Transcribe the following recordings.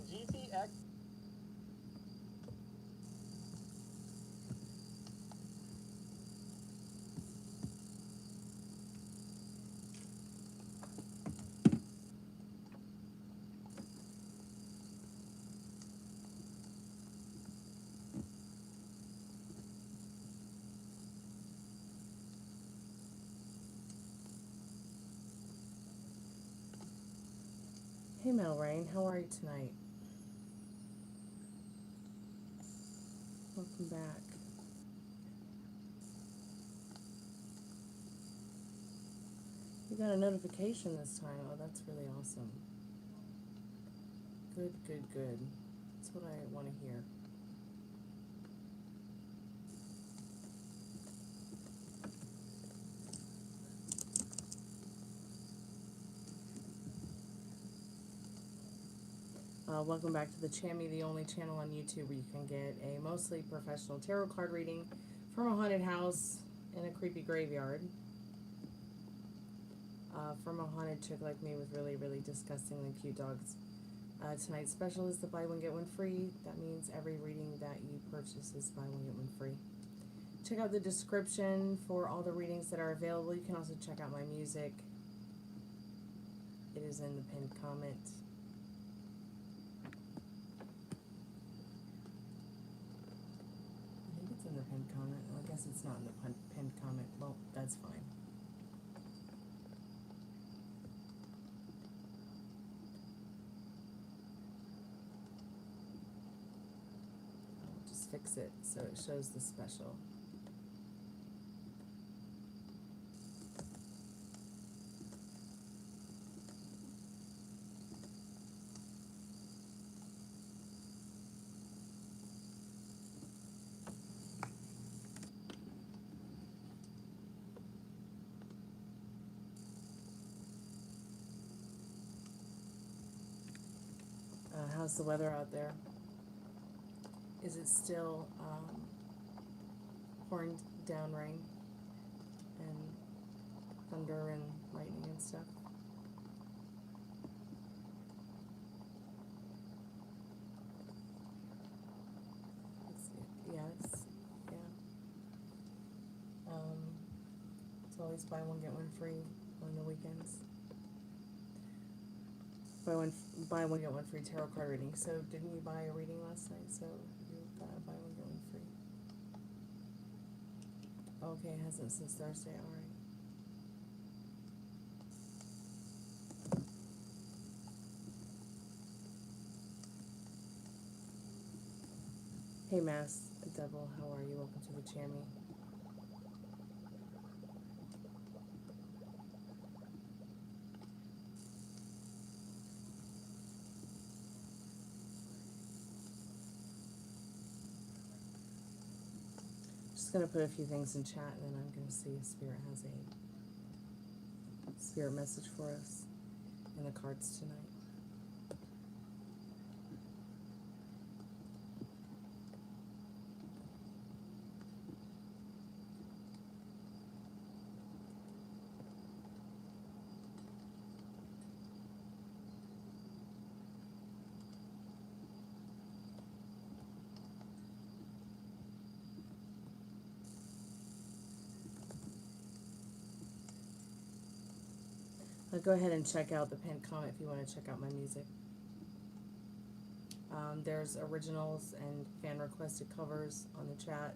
GTX. Hey Mel Rain, how are you tonight? Welcome back. You got a notification this time. Oh, that's really awesome. Good, good, good. That's what I want to hear. Welcome back to the Chammy, the only channel on YouTube where you can get a mostly professional tarot card reading from a haunted house in a creepy graveyard. From a haunted chick like me with really, really disgustingly cute dogs. Tonight's special is the buy one get one free. That means every reading that you purchase is buy one get one free. Check out the description for all the readings that are available. You can also check out my music. It is in the pinned comment. I think it's in the pinned comment. Well, I guess it's not in the pinned comment. Well, that's fine. I'll just fix it so it shows the special. How's the weather out there? Is it still pouring down rain and thunder and lightning and stuff? Yes, yeah. It's always buy one get one free on the weekends. Buy one get one free tarot card reading. So didn't you buy a reading last night? So you got a buy one get one free. Okay, it hasn't since Thursday. All right. Hey Mass Devil, how are you? Welcome to the Chammy. Just gonna put a few things in chat and then I'm gonna see if Spirit has a spirit message for us in the cards tonight. Go ahead and check out the pinned comment if you want to check out my music. There's originals and fan requested covers on the chat.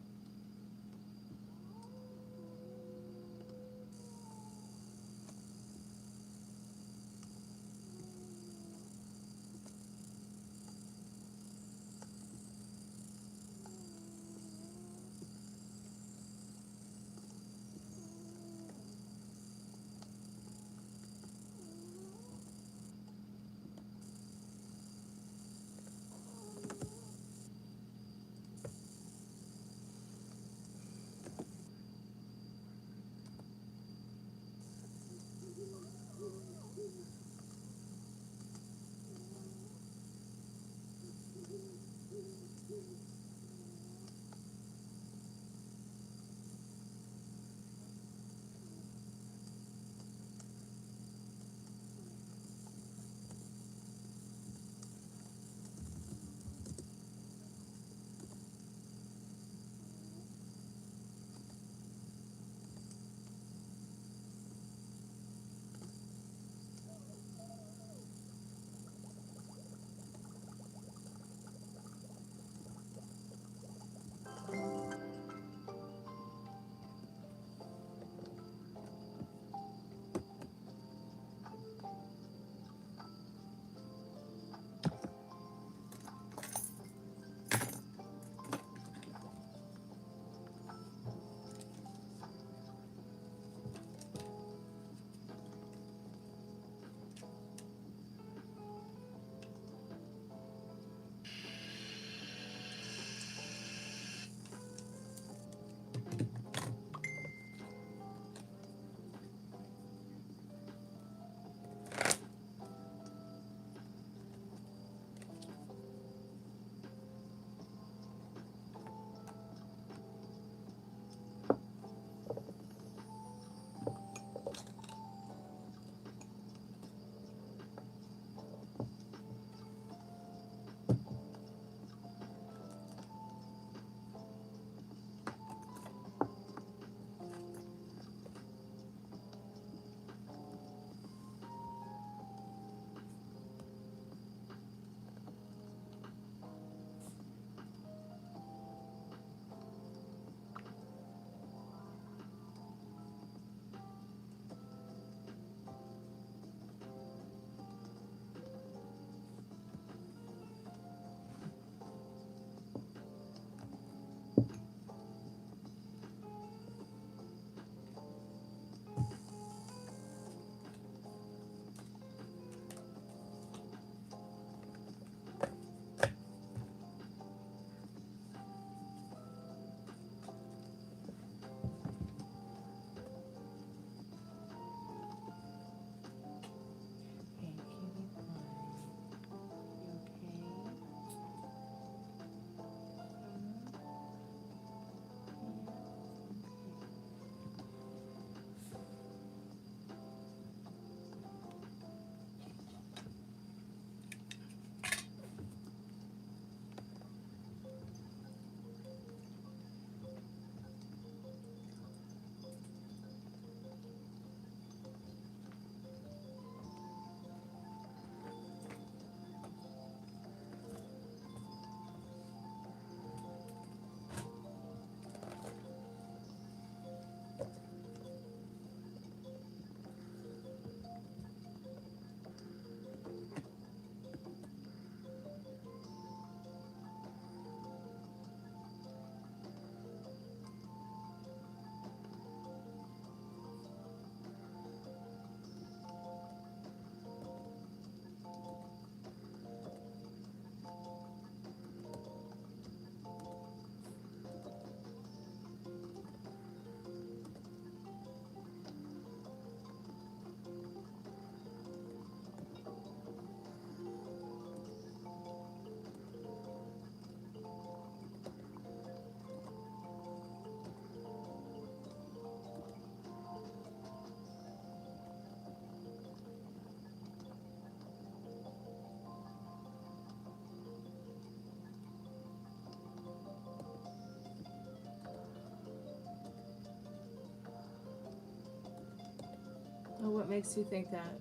Oh, what makes you think that?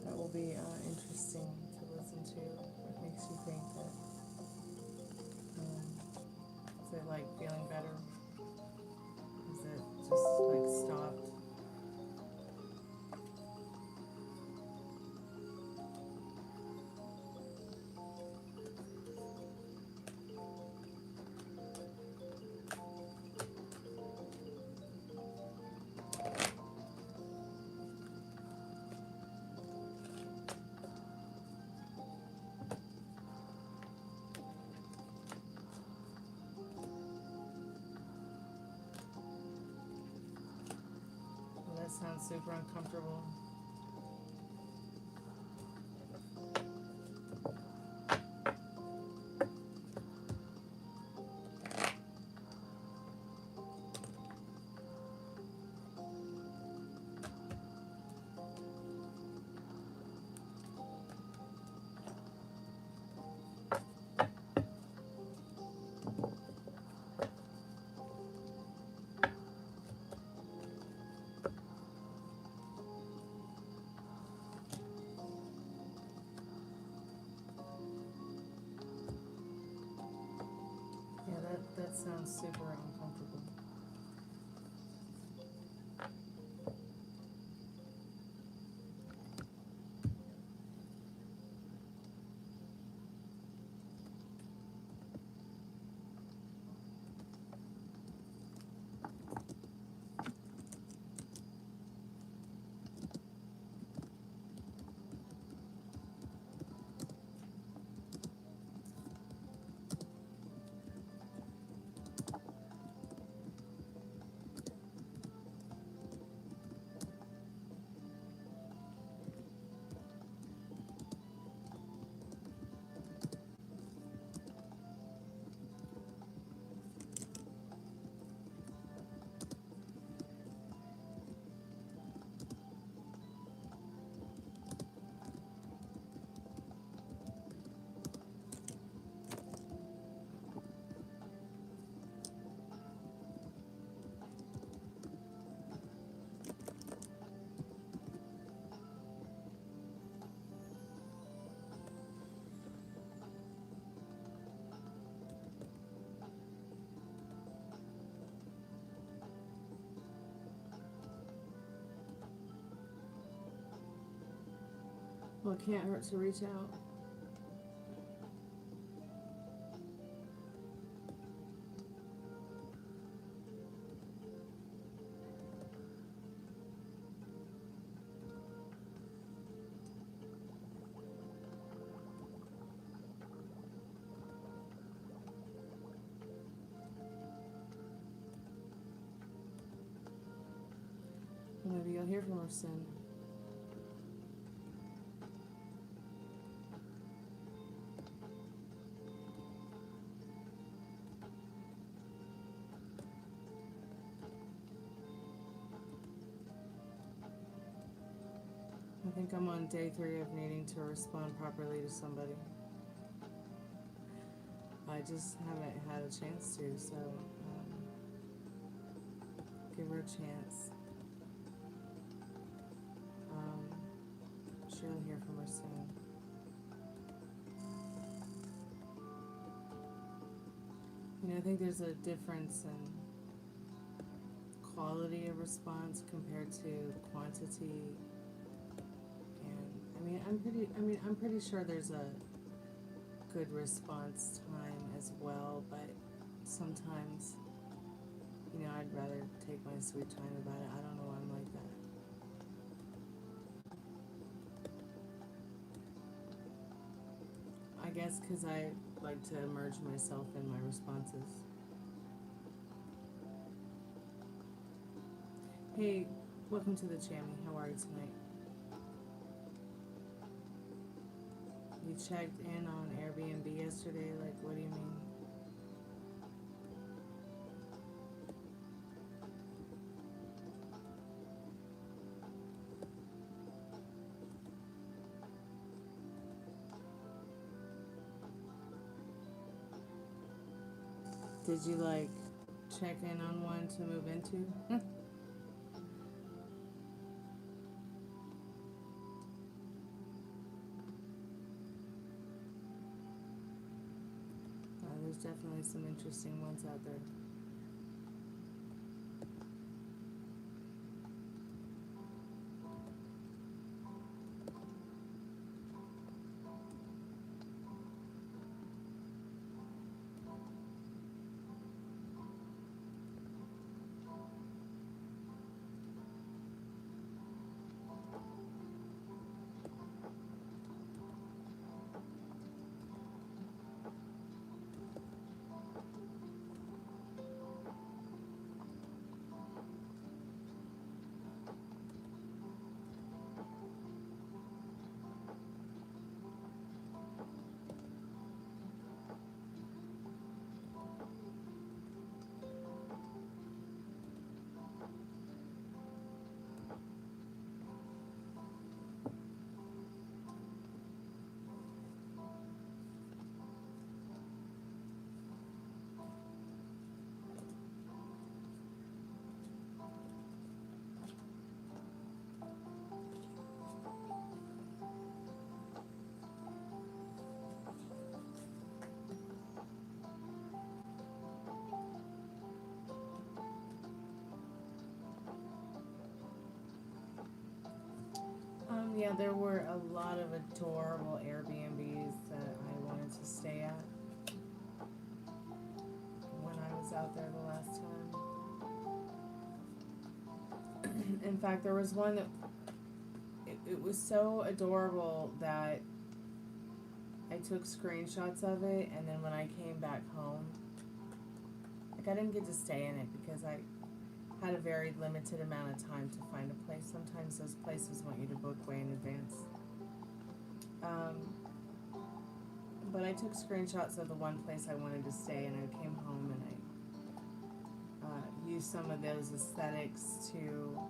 That will be interesting to listen to. What makes you think that? Is it like feeling better? Is it just like stopped? Well, that sounds super uncomfortable. That sounds super uncomfortable. Well, it can't hurt to reach out. Maybe you'll hear from her soon. I think I'm on day 3 of needing to respond properly to somebody. I just haven't had a chance to, so give her a chance. Sure I'll hear from her soon. You know, I think there's a difference in quality of response compared to quantity. And I'm pretty sure there's a good response time as well, but sometimes, you know, I'd rather take my sweet time about it. I don't know why I'm like that. I guess because I like to immerse myself in my responses. Hey, welcome to the Chammy. How are you tonight? You checked in on Airbnb yesterday? Like, what do you mean? Did you like check in on one to move into? There's definitely some interesting ones out there. Yeah, there were a lot of adorable Airbnbs that I wanted to stay at when I was out there the last time. In fact, there was one that it was so adorable that I took screenshots of it, and then when I came back home, like I didn't get to stay in it because I had a very limited amount of time to find a place. Sometimes those places want you to book way in advance. But I took screenshots of the one place I wanted to stay, and I came home and I used some of those aesthetics to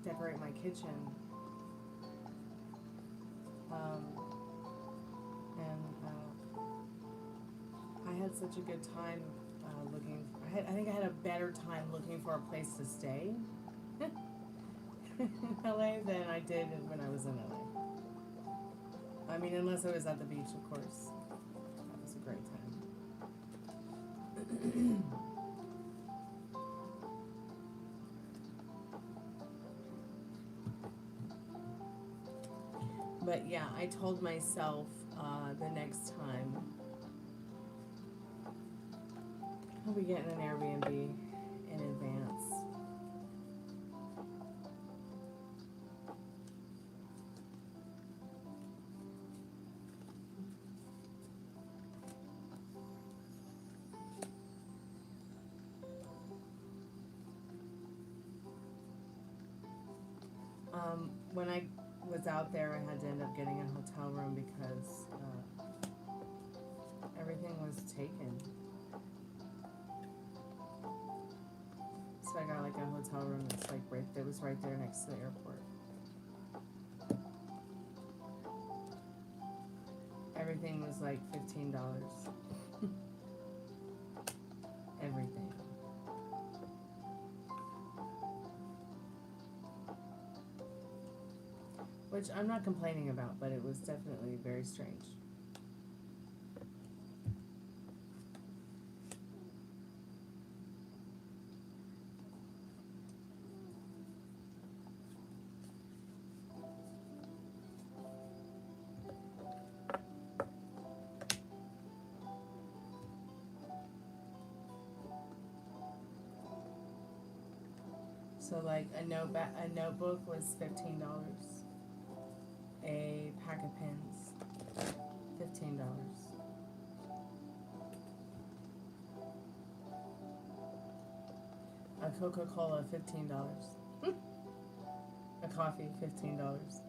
decorate my kitchen. I had such a good time looking. I think I had a better time looking for a place to stay in LA than I did when I was in LA. I mean, unless I was at the beach, of course. That was a great time. But yeah, I told myself the next time I'll be getting an Airbnb in advance. When I was out there, I had to end up getting a hotel room because everything was taken. So I got like a hotel room that's like that was right there next to the airport. Everything was like $15. Everything. Which I'm not complaining about, but it was definitely very strange. So like a notebook was $15. A pack of pens, $15. A Coca-Cola, $15. A coffee, $15.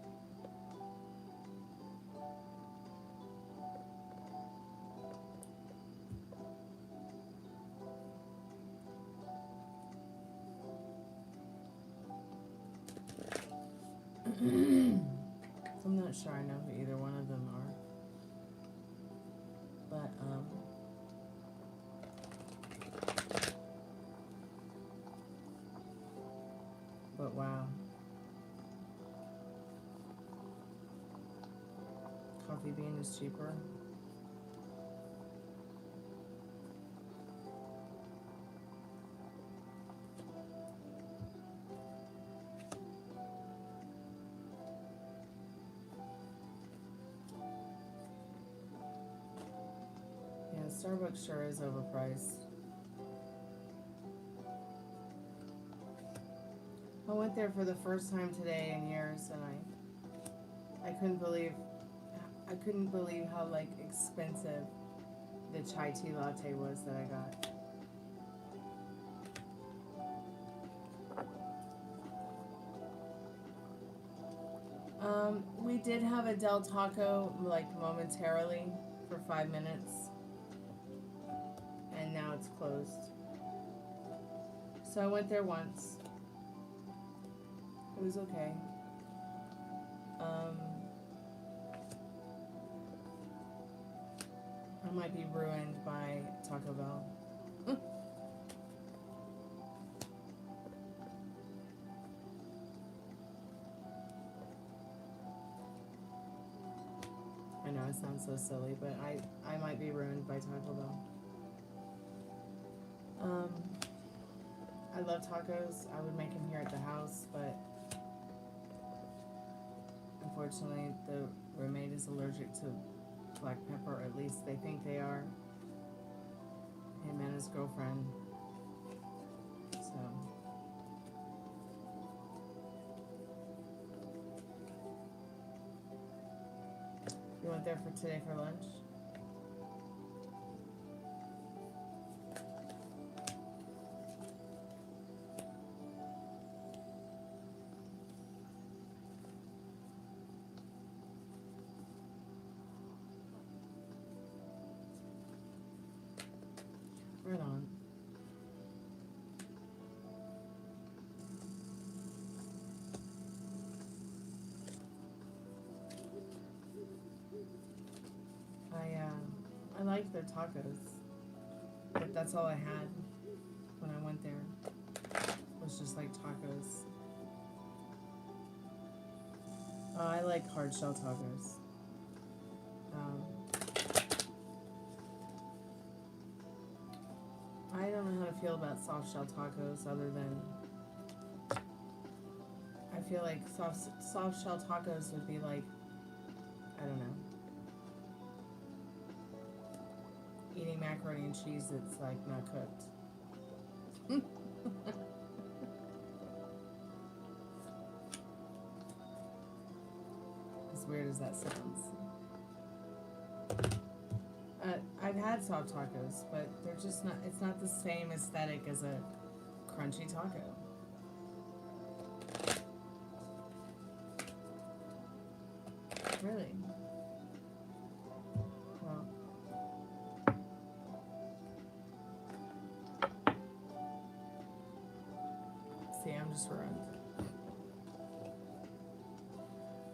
I'm not sure I know who either one of them are. But, Coffee Bean is cheaper. Yeah, Starbucks sure is overpriced. I went there for the first time today in years, and I couldn't believe how like expensive the chai tea latte was that I got. We did have a Del Taco like momentarily for 5 minutes, and now it's closed. So I went there once. It was okay. I might be ruined by Taco Bell. I know it sounds so silly, but I might be ruined by Taco Bell. I love tacos. I would make them here at the house, but unfortunately the roommate is allergic to black pepper, or at least they think they are. Him and his girlfriend. So you went there for today for lunch? Right on. I liked their tacos, but that's all I had when I went there. Was just like tacos. I like hard shell tacos. I don't know how to feel about soft shell tacos other than I feel like soft shell tacos would be like, I don't know, eating macaroni and cheese that's like not cooked. As weird as that sounds. I've had soft tacos, but they're just not, it's not the same aesthetic as a crunchy taco. Really? Well. See, I'm just ruined.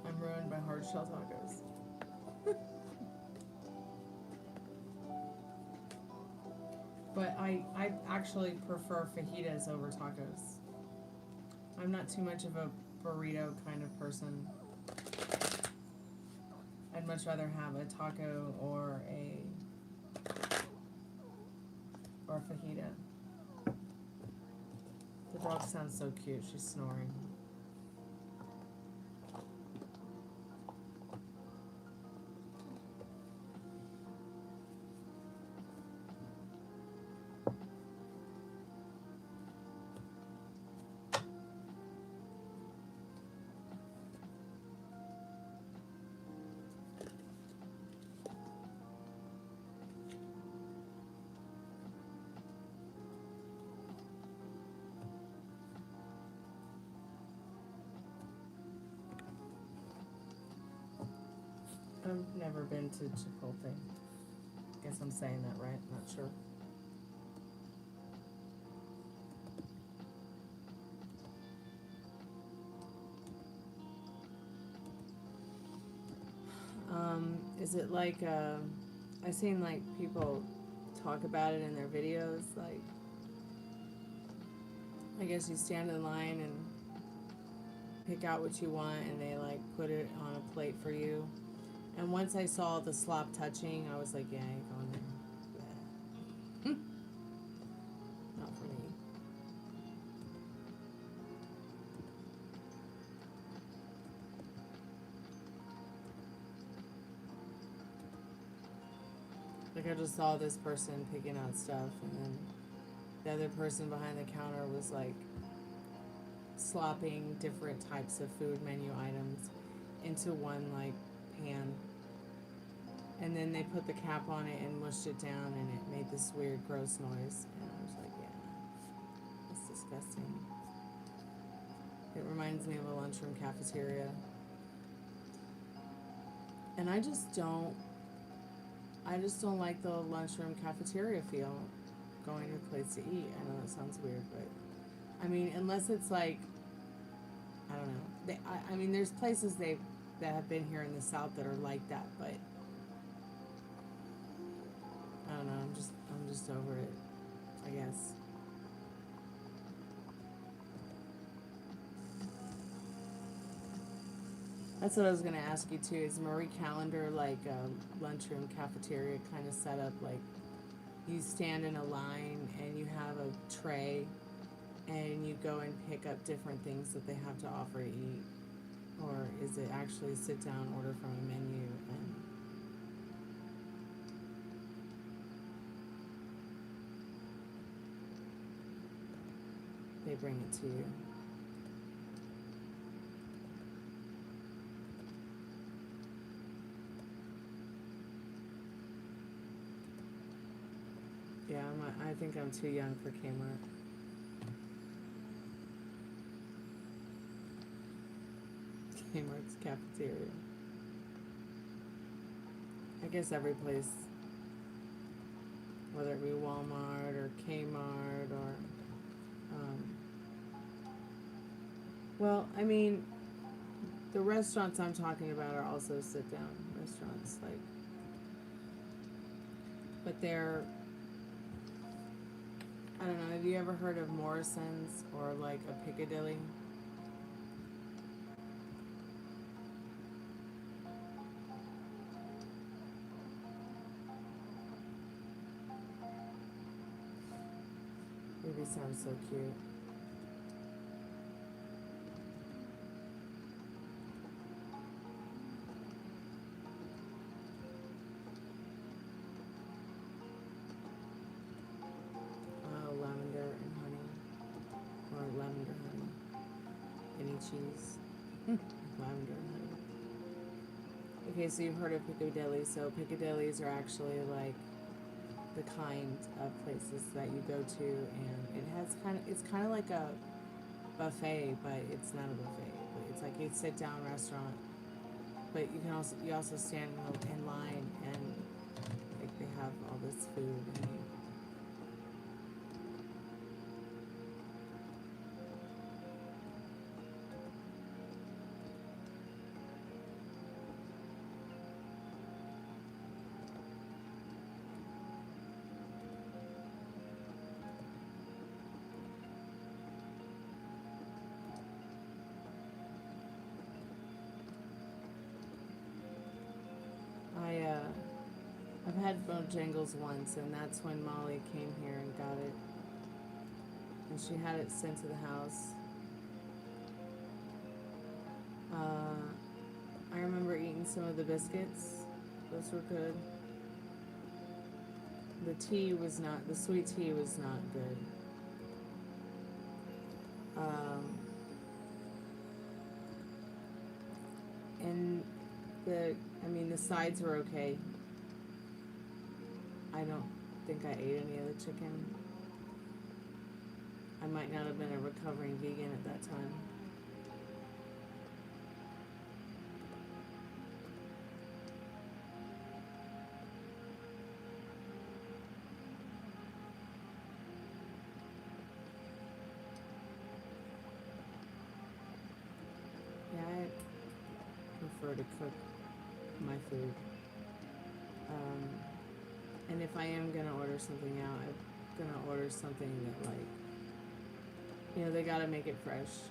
I'm ruined by hard shell tacos. But I actually prefer fajitas over tacos. I'm not too much of a burrito kind of person. I'd much rather have a taco or a fajita. The dog sounds so cute. She's snoring. I've never been to Chipotle. Guess I'm saying that right, not sure. Is it like, I've seen like people talk about it in their videos, like, I guess you stand in line and pick out what you want and they like put it on a plate for you. And once I saw the slop touching, I was like, yeah, I ain't going there. Bleh. Not for me. Like, I just saw this person picking out stuff, and then the other person behind the counter was like slopping different types of food menu items into one like pan, and then they put the cap on it and mushed it down, and it made this weird gross noise, and I was like, yeah, that's disgusting. It reminds me of a lunchroom cafeteria, and I just don't like the lunchroom cafeteria feel going to a place to eat. I know that sounds weird, but I mean, unless it's like, I don't know. I mean, there's places that have been here in the South that are like that, but I don't know. I'm just over it, I guess. That's what I was gonna ask you too. Is Marie Callender like a lunchroom cafeteria kind of setup? Like, you stand in a line and you have a tray, and you go and pick up different things that they have to offer to eat, or is it actually sit down, order from a menu, and they bring it to you? Yeah, I think I'm too young for Kmart. Kmart's cafeteria. I guess every place, whether it be Walmart or Kmart or, well, I mean, the restaurants I'm talking about are also sit-down restaurants, like, but they're, I don't know, have you ever heard of Morrison's or like a Piccadilly? Baby sounds so cute. Lavender and honey, or lavender honey, any cheese. Lavender and honey. Okay, so you've heard of Piccadilly. So Piccadillys are actually like the kind of places that you go to, and it's kind of like a buffet, but it's not a buffet. But it's like a sit down restaurant, but you also stand in line, and like they have all this food, and I've had Bojangles once, and that's when Molly came here and got it, and she had it sent to the house. I remember eating some of the biscuits; those were good. The sweet tea was not good. And the sides were okay. I don't think I ate any of the chicken. I might not have been a recovering vegan at that time. Yeah, I prefer to cook my food. And if I am gonna order something out, I'm gonna order something that, like, they gotta make it fresh,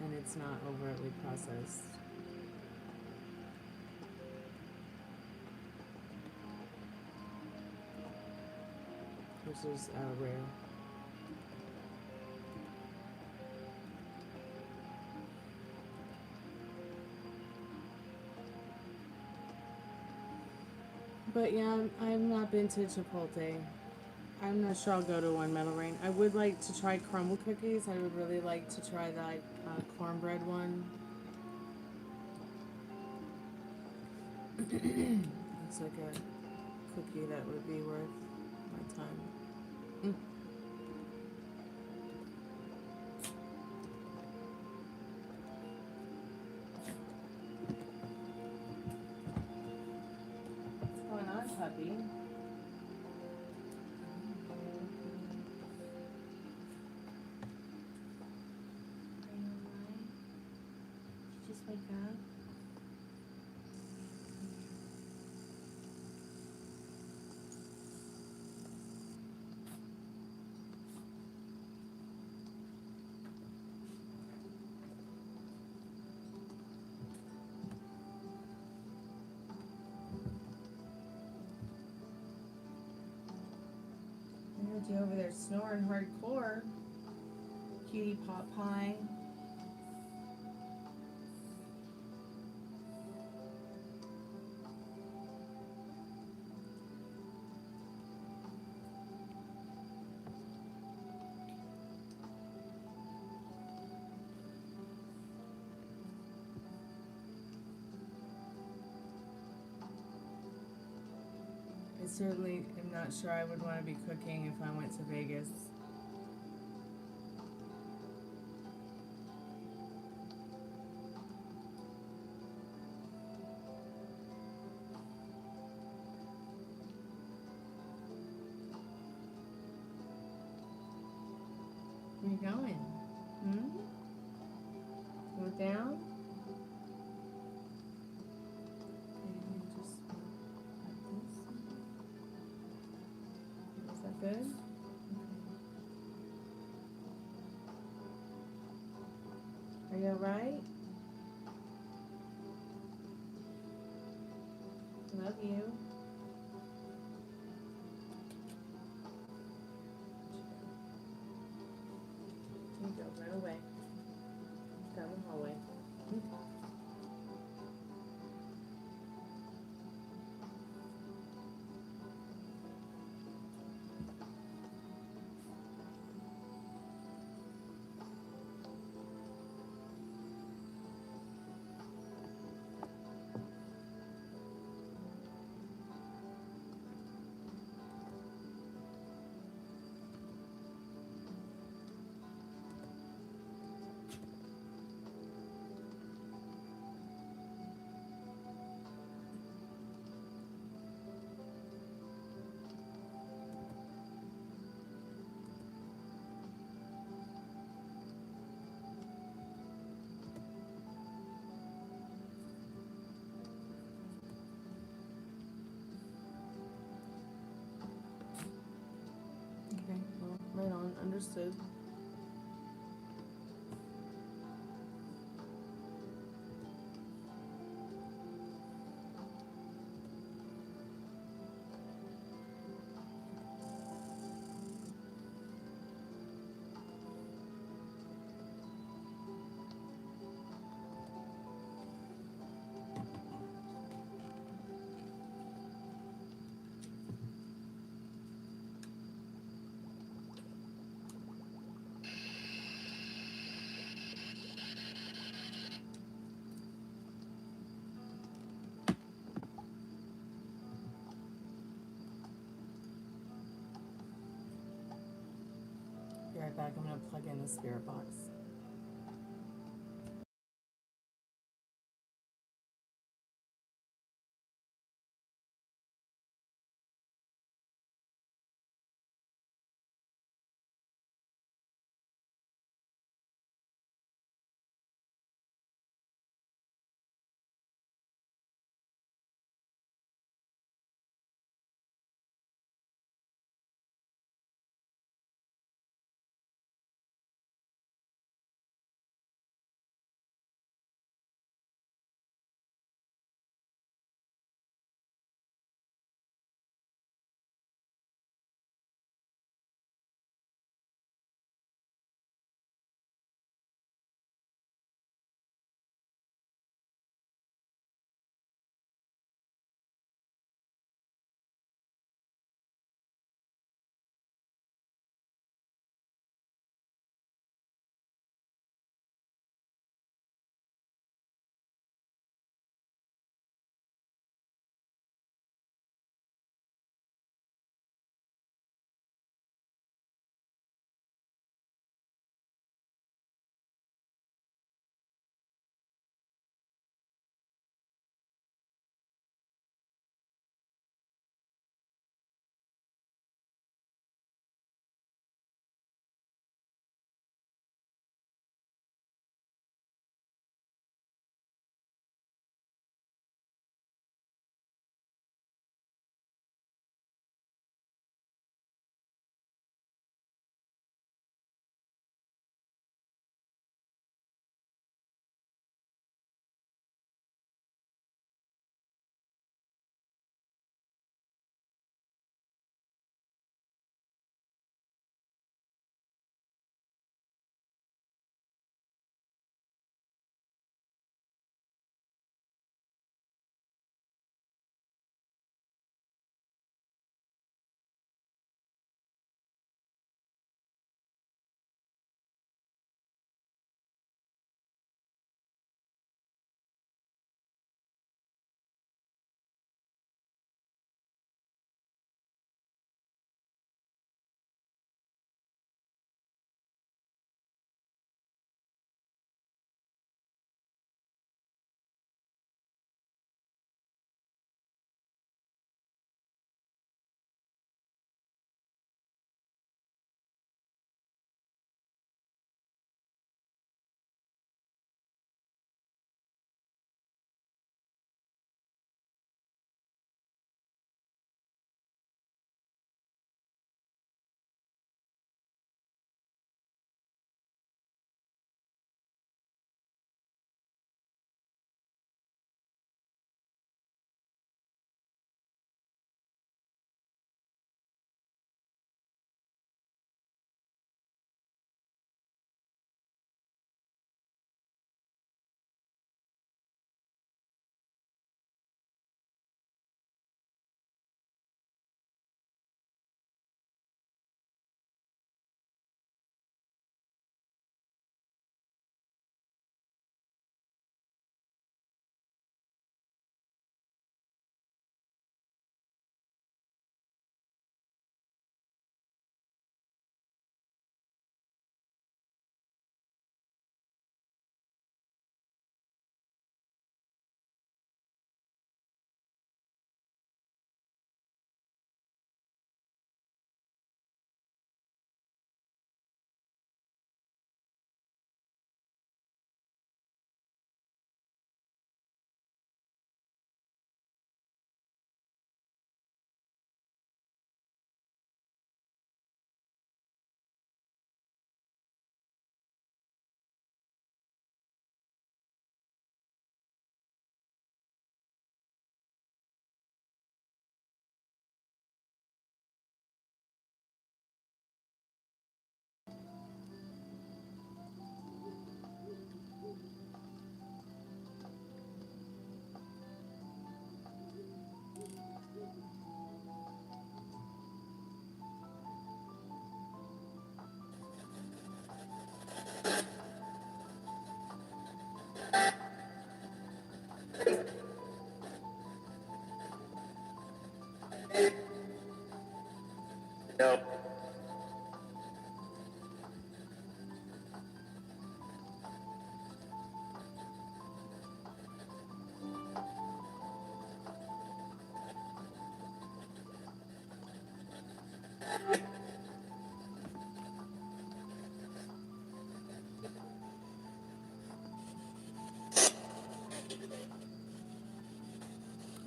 and it's not overtly processed. which is rare. But yeah, I've not been to Chipotle. I'm not sure I'll go to one Metal Rain. I would like to try crumble cookies. I would really like to try that cornbread one. It's like a cookie that would be worth my time. What's going on, puppy? Just wake up. I heard you over there snoring hardcore. Cutie pot pie. I certainly am not sure I would want to be cooking if I went to Vegas. Where you going? Go down? Okay, just like this. Is that good? Okay. Are you alright? Love you. Here you go, run away. Down the hallway. Okay, well, right on, understood. Be right back, I'm gonna plug in the Spiritbox.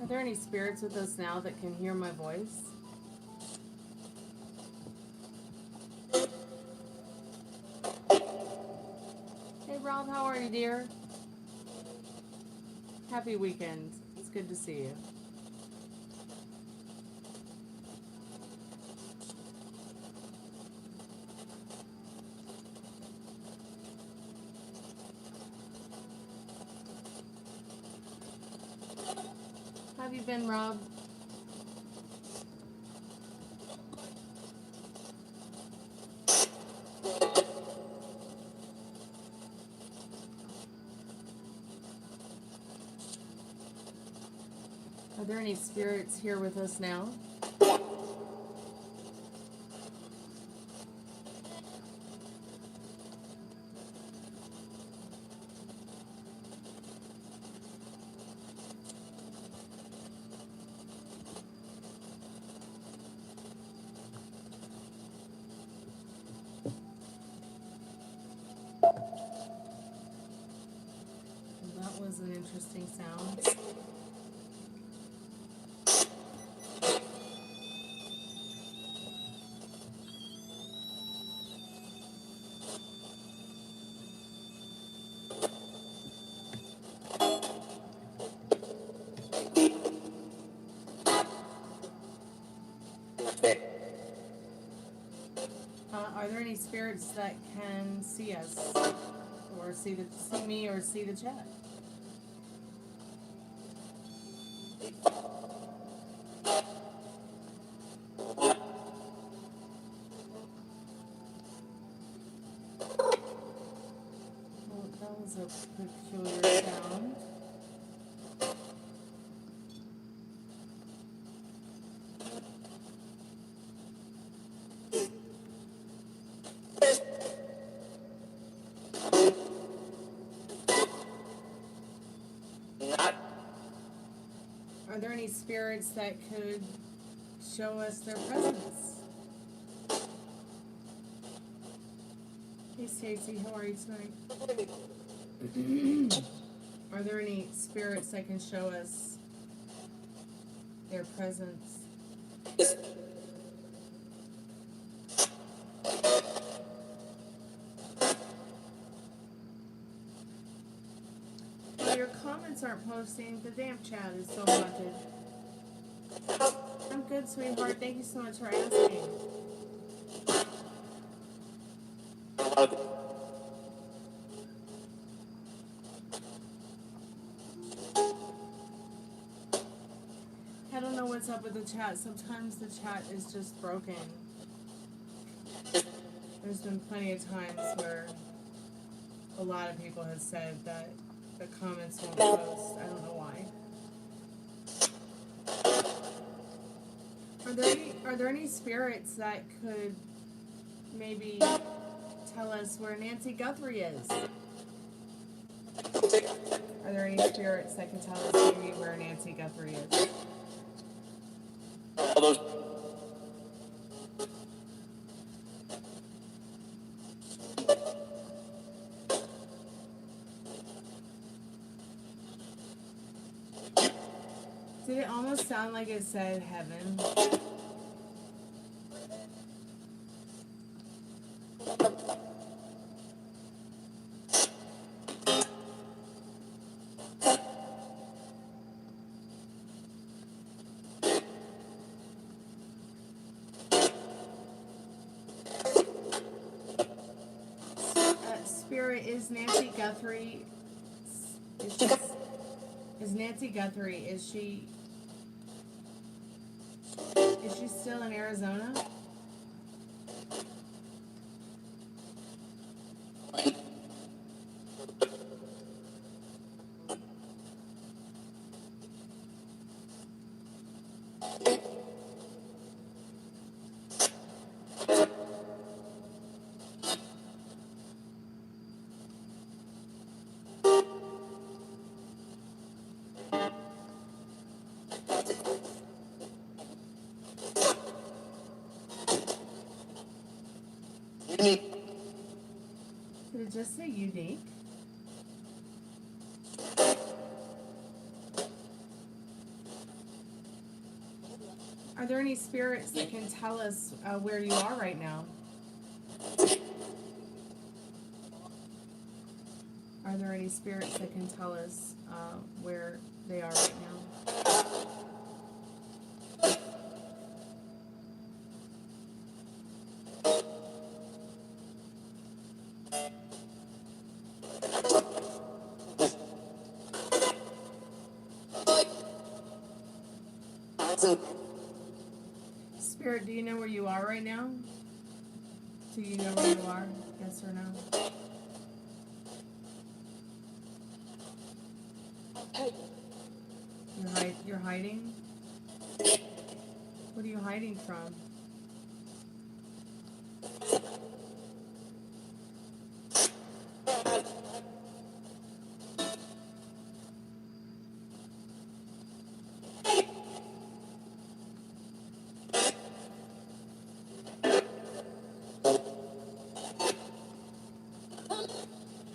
there any spirits with us now that can hear my voice? Hey Rob, how are you, dear? Happy weekend. It's good to see you. How have you been, Rob? Are there any spirits here with us now? That was an interesting sound. Are there any spirits that can see us, or see me, or see the chat? Well, that was a peculiar sound. Are there any spirits that could show us their presence? Hey Stacy, how are you tonight? Are there any spirits that can show us their presence? Well, your comments aren't posting. The damn chat is so haunted. I'm good, sweetheart. Thank you so much for asking. I don't know what's up with the chat. Sometimes the chat is just broken. There's been plenty of times where a lot of people have said that the comments won't post. I don't know why. Are there any spirits that could maybe tell us where Nancy Guthrie is? Are there any spirits that can tell us maybe where Nancy Guthrie is? Did it almost sound like it said heaven? Spirit, is Nancy Guthrie, is Nancy Guthrie, is she still in Arizona? Did it just say unique? Are there any spirits that can tell us where you are right now? Are there any spirits that can tell us where they are right now? Spirit, do you know where you are right now? Do you know where you are? Yes or no? You're hiding? What are you hiding from?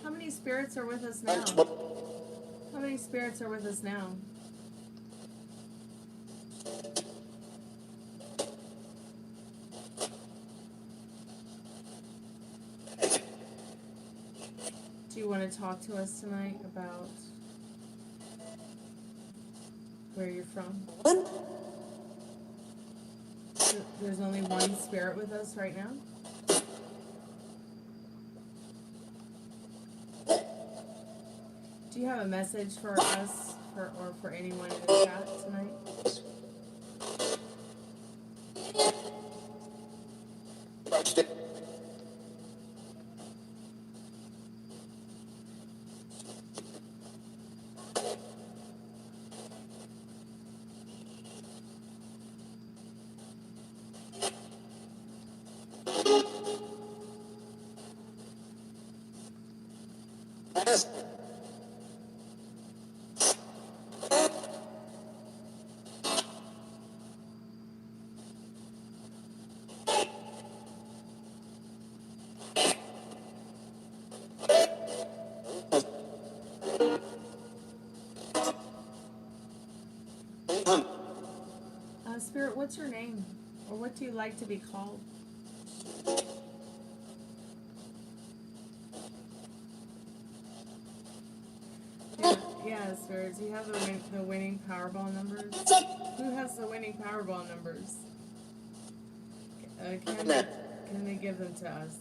How many spirits are with us now? How many spirits are with us now? Do you want to talk to us tonight about where you're from? There's only one spirit with us right now? Do you have a message for us or for anyone in the chat tonight? Spirit, what's your name? Or what do you like to be called? Yeah, Spirit, do you have the winning Powerball numbers? Who has the winning Powerball numbers? Can they give them to us?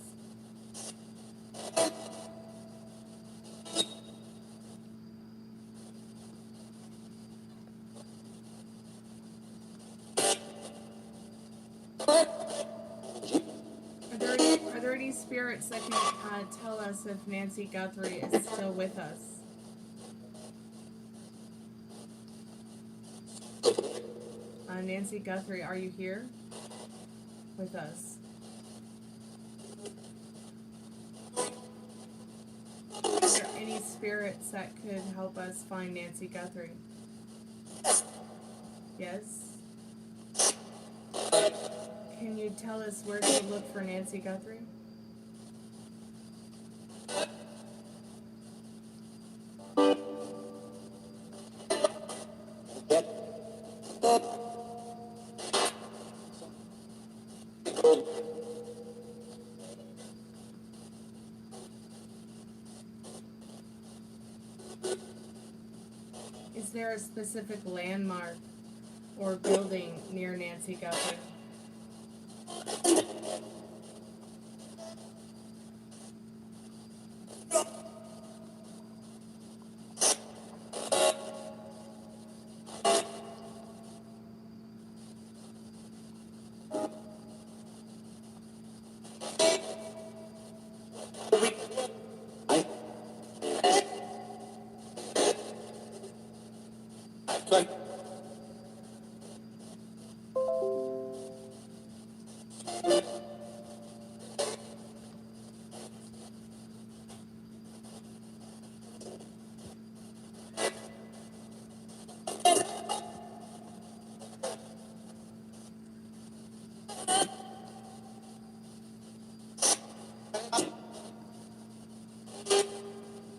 Are there any spirits that can tell us if Nancy Guthrie is still with us? Nancy Guthrie, are you here with us? Are there any spirits that could help us find Nancy Guthrie? Yes? Can you tell us where to look for Nancy Guthrie? Is there a specific landmark or building near Nancy Guthrie?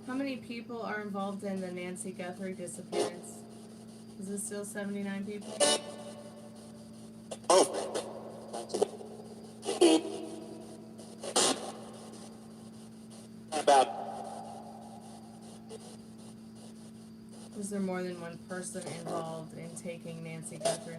How many people are involved in the Nancy Guthrie disappearance? Is it still 79 people? Was there more than one person involved in taking Nancy Guthrie?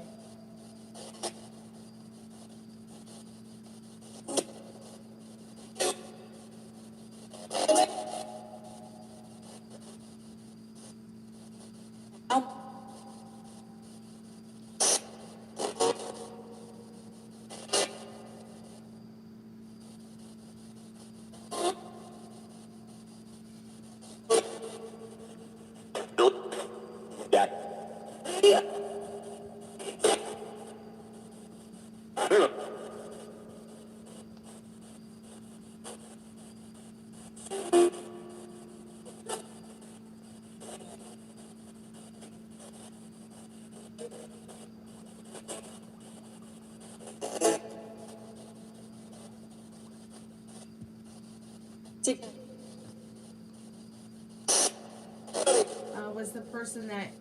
Was the person that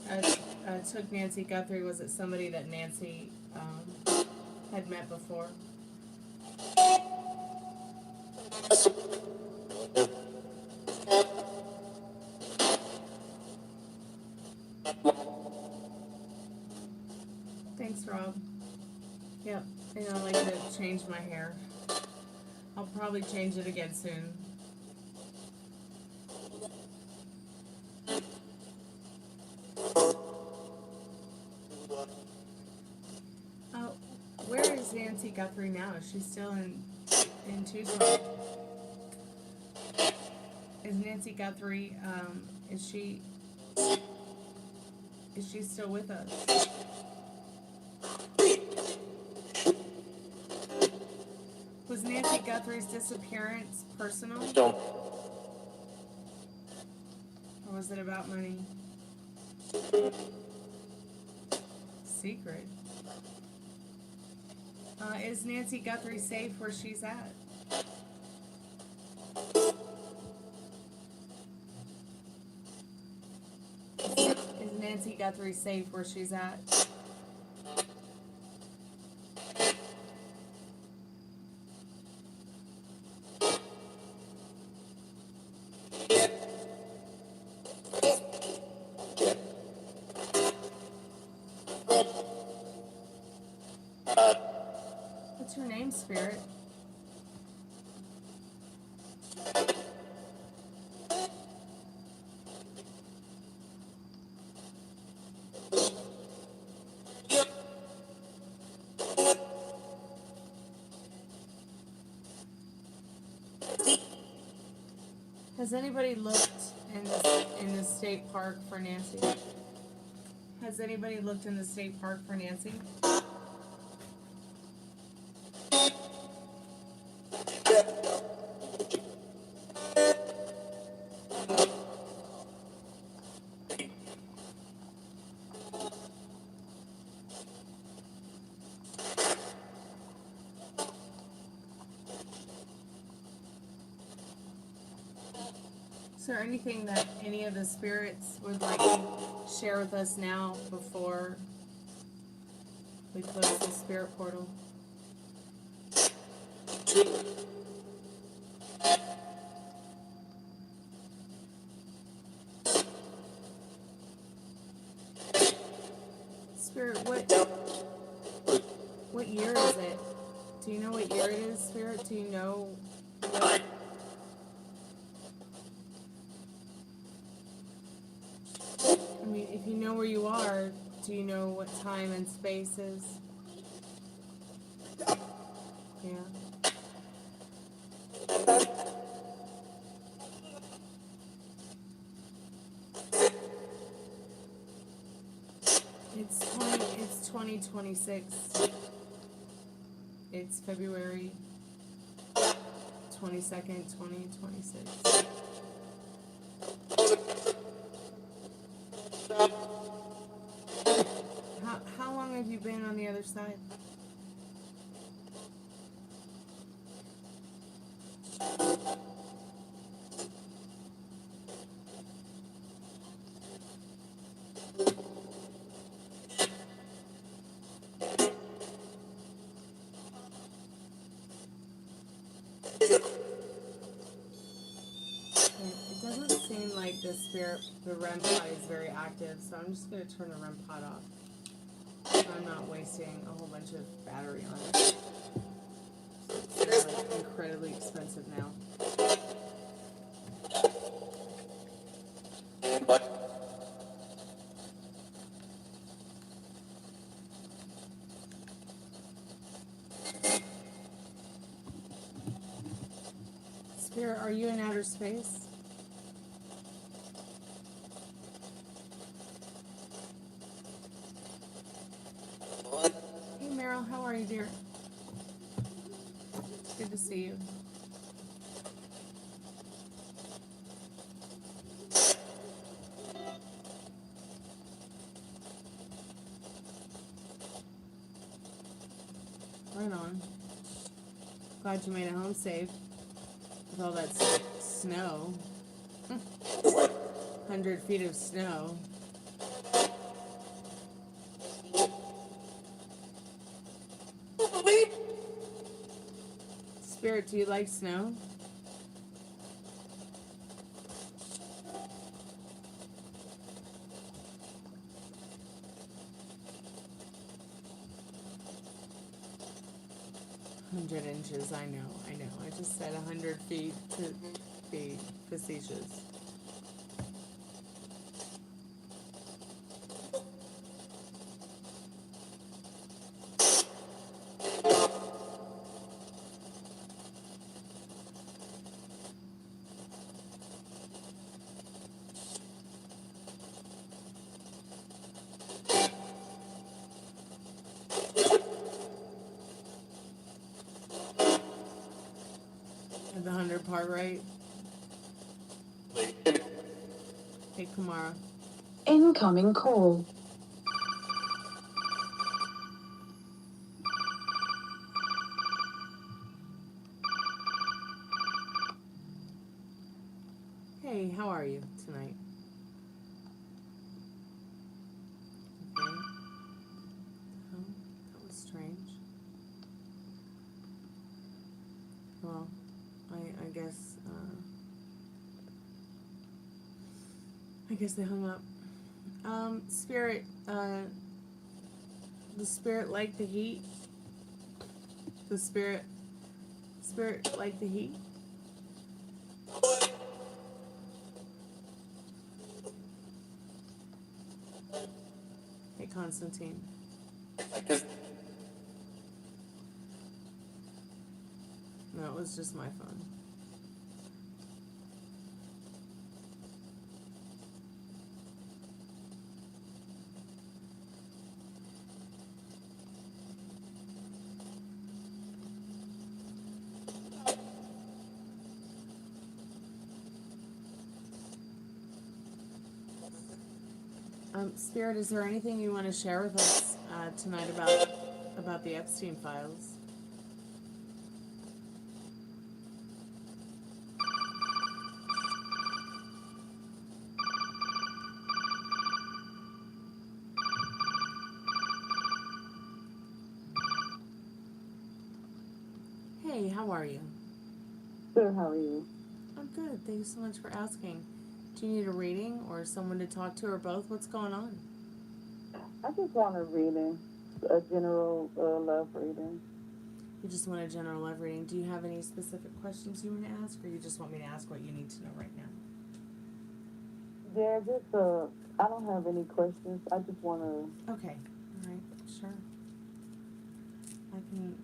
took Nancy Guthrie, was it somebody that Nancy had met before? Thanks, Rob. Yep, and I like to change my hair. I'll probably change it again soon. Where is Nancy Guthrie now? Is she still in Tucson? Is Nancy Guthrie, is she still with us? Was Nancy Guthrie's disappearance personal? Or was it about money? Secret. Is Nancy Guthrie safe where she's at? Is Nancy Guthrie safe where she's at? What's your name, Spirit? Has anybody looked in the state park for Nancy? Has anybody looked in the state park for Nancy? Is there anything that any of the spirits would like to share with us now before we close the spirit portal? Spirit, what year is it? Do you know what year it is, Spirit? Do you know what? I mean, if you know where you are, do you know what time and space is? Yeah. It's 2026. It's February 22nd, 2026. How long have you been on the other side? seeing like the RemPod is very active, so I'm just going to turn the RemPod off. So I'm not wasting a whole bunch of battery on it. It's like incredibly expensive now. Spirit, are you in outer space? Hey Meryl, how are you, dear? Good to see you. Right on. Glad you made it home safe with all that snow. 100 feet of snow. Spirit, do you like snow? Inches, I know. I just said 100 feet to be facetious. The 100 part right. Hey, Kamara. Incoming call. Hey, how are you tonight? Okay. Oh, that was strange. Well, I guess they hung up. Spirit, the spirit liked the heat. The spirit liked the heat. Hey, Constantine. No, it was just my phone. Spirit, is there anything you want to share with us tonight about the Epstein files? Hey, how are you? Good, how are you? I'm good. Thank you so much for asking. Do you need a reading or someone to talk to or both? What's going on? I just want a reading, a general love reading. You just want a general love reading. Do you have any specific questions you want to ask, or you just want me to ask what you need to know right now? Yeah, just, I don't have any questions. I just want to... Okay. All right. Sure. I can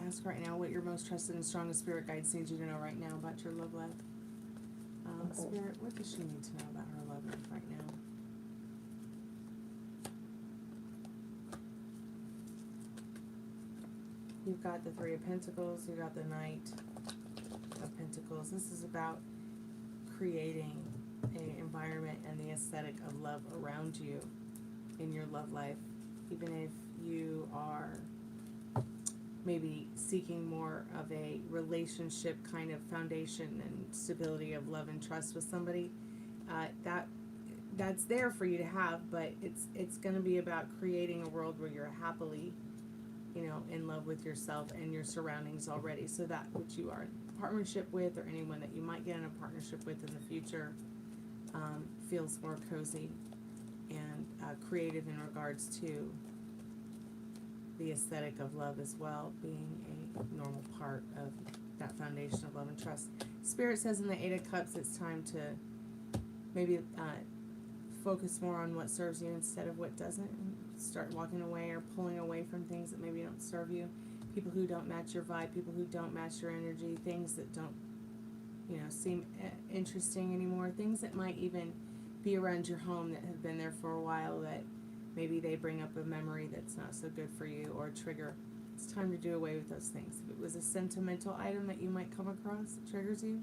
ask right now what your most trusted and strongest spirit guides need you to know right now about your love life. Okay. Spirit, what does she need to know about her love life right now? You've got the Three of Pentacles, you've got the Knight of Pentacles. This is about creating an environment and the aesthetic of love around you in your love life. Even if you are maybe seeking more of a relationship kind of foundation and stability of love and trust with somebody, that's there for you to have, but it's going to be about creating a world where you're happily, in love with yourself and your surroundings already. So that which you are in a partnership with, or anyone that you might get in a partnership with in the future, feels more cozy and creative in regards to the aesthetic of love as well, being a normal part of that foundation of love and trust. Spirit says in the Eight of Cups it's time to maybe focus more on what serves you instead of what doesn't, and start walking away or pulling away from things that maybe don't serve you, people who don't match your vibe, people who don't match your energy, things that don't, you know, seem interesting anymore, things that might even be around your home that have been there for a while that maybe they bring up a memory that's not so good for you or a trigger. It's time to do away with those things. If it was a sentimental item that you might come across that triggers you,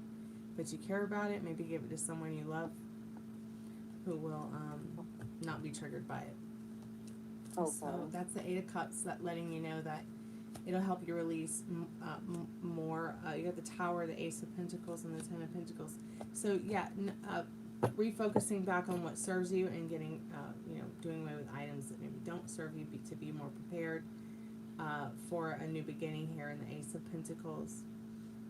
but you care about it, maybe give it to someone you love who will not be triggered by it. Okay. So that's the Eight of Cups, that letting you know that it'll help you release more. You got the Tower, the Ace of Pentacles, and the Ten of Pentacles. So yeah, refocusing back on what serves you and getting, you know, doing away with items that maybe don't serve you to be more prepared for a new beginning here in the Ace of Pentacles.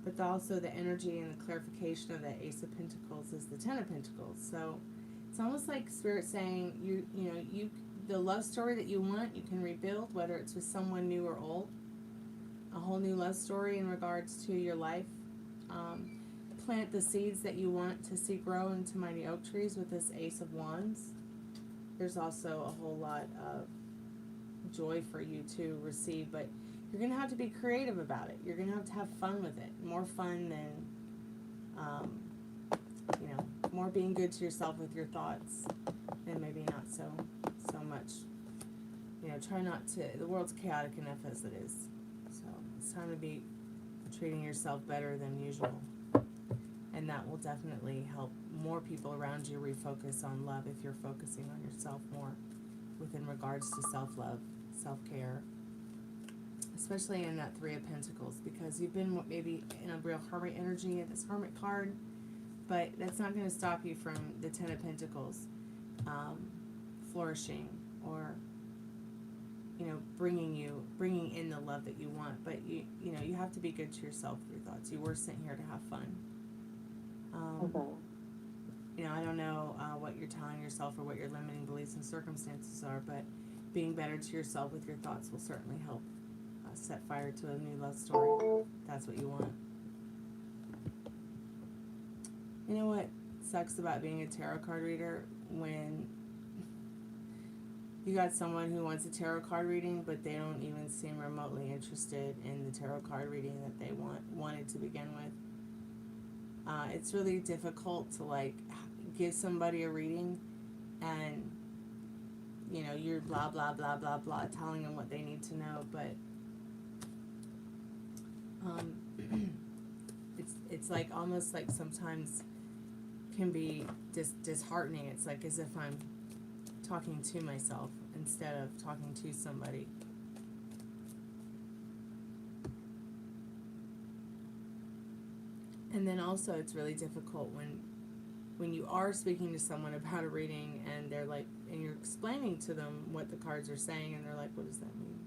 But also the energy and the clarification of the Ace of Pentacles is the Ten of Pentacles. So it's almost like Spirit saying, you know, the love story that you want, you can rebuild, whether it's with someone new or old. A whole new love story in regards to your life. Plant the seeds that you want to see grow into mighty oak trees with this Ace of Wands. There's also a whole lot of joy for you to receive, but you're going to have to be creative about it. You're going to have fun with it. More fun than, you know, more being good to yourself with your thoughts, and maybe not so much, you know, try not to, the world's chaotic enough as it is. So it's time to be treating yourself better than usual. And that will definitely help more people around you refocus on love if you're focusing on yourself more within regards to self-love, self-care, especially in that Three of Pentacles, because you've been maybe in a real hermit energy at this Hermit card, but that's not going to stop you from the Ten of Pentacles flourishing or, you know, bringing in the love that you want. But you know, you have to be good to yourself with your thoughts. You were sent here to have fun. Okay. You know, I don't know what you're telling yourself or what your limiting beliefs and circumstances are, but being better to yourself with your thoughts will certainly help set fire to a new love story. That's what you want. You know what sucks about being a tarot card reader? When you got someone who wants a tarot card reading, but they don't even seem remotely interested in the tarot card reading that they wanted to begin with. It's really difficult to like give somebody a reading and, you know, you're blah blah blah blah blah telling them what they need to know, but it's like almost like sometimes can be disheartening. It's like as if I'm talking to myself instead of talking to somebody. And then also it's really difficult when you are speaking to someone about a reading and they're like, and you're explaining to them what the cards are saying and they're like, what does that mean?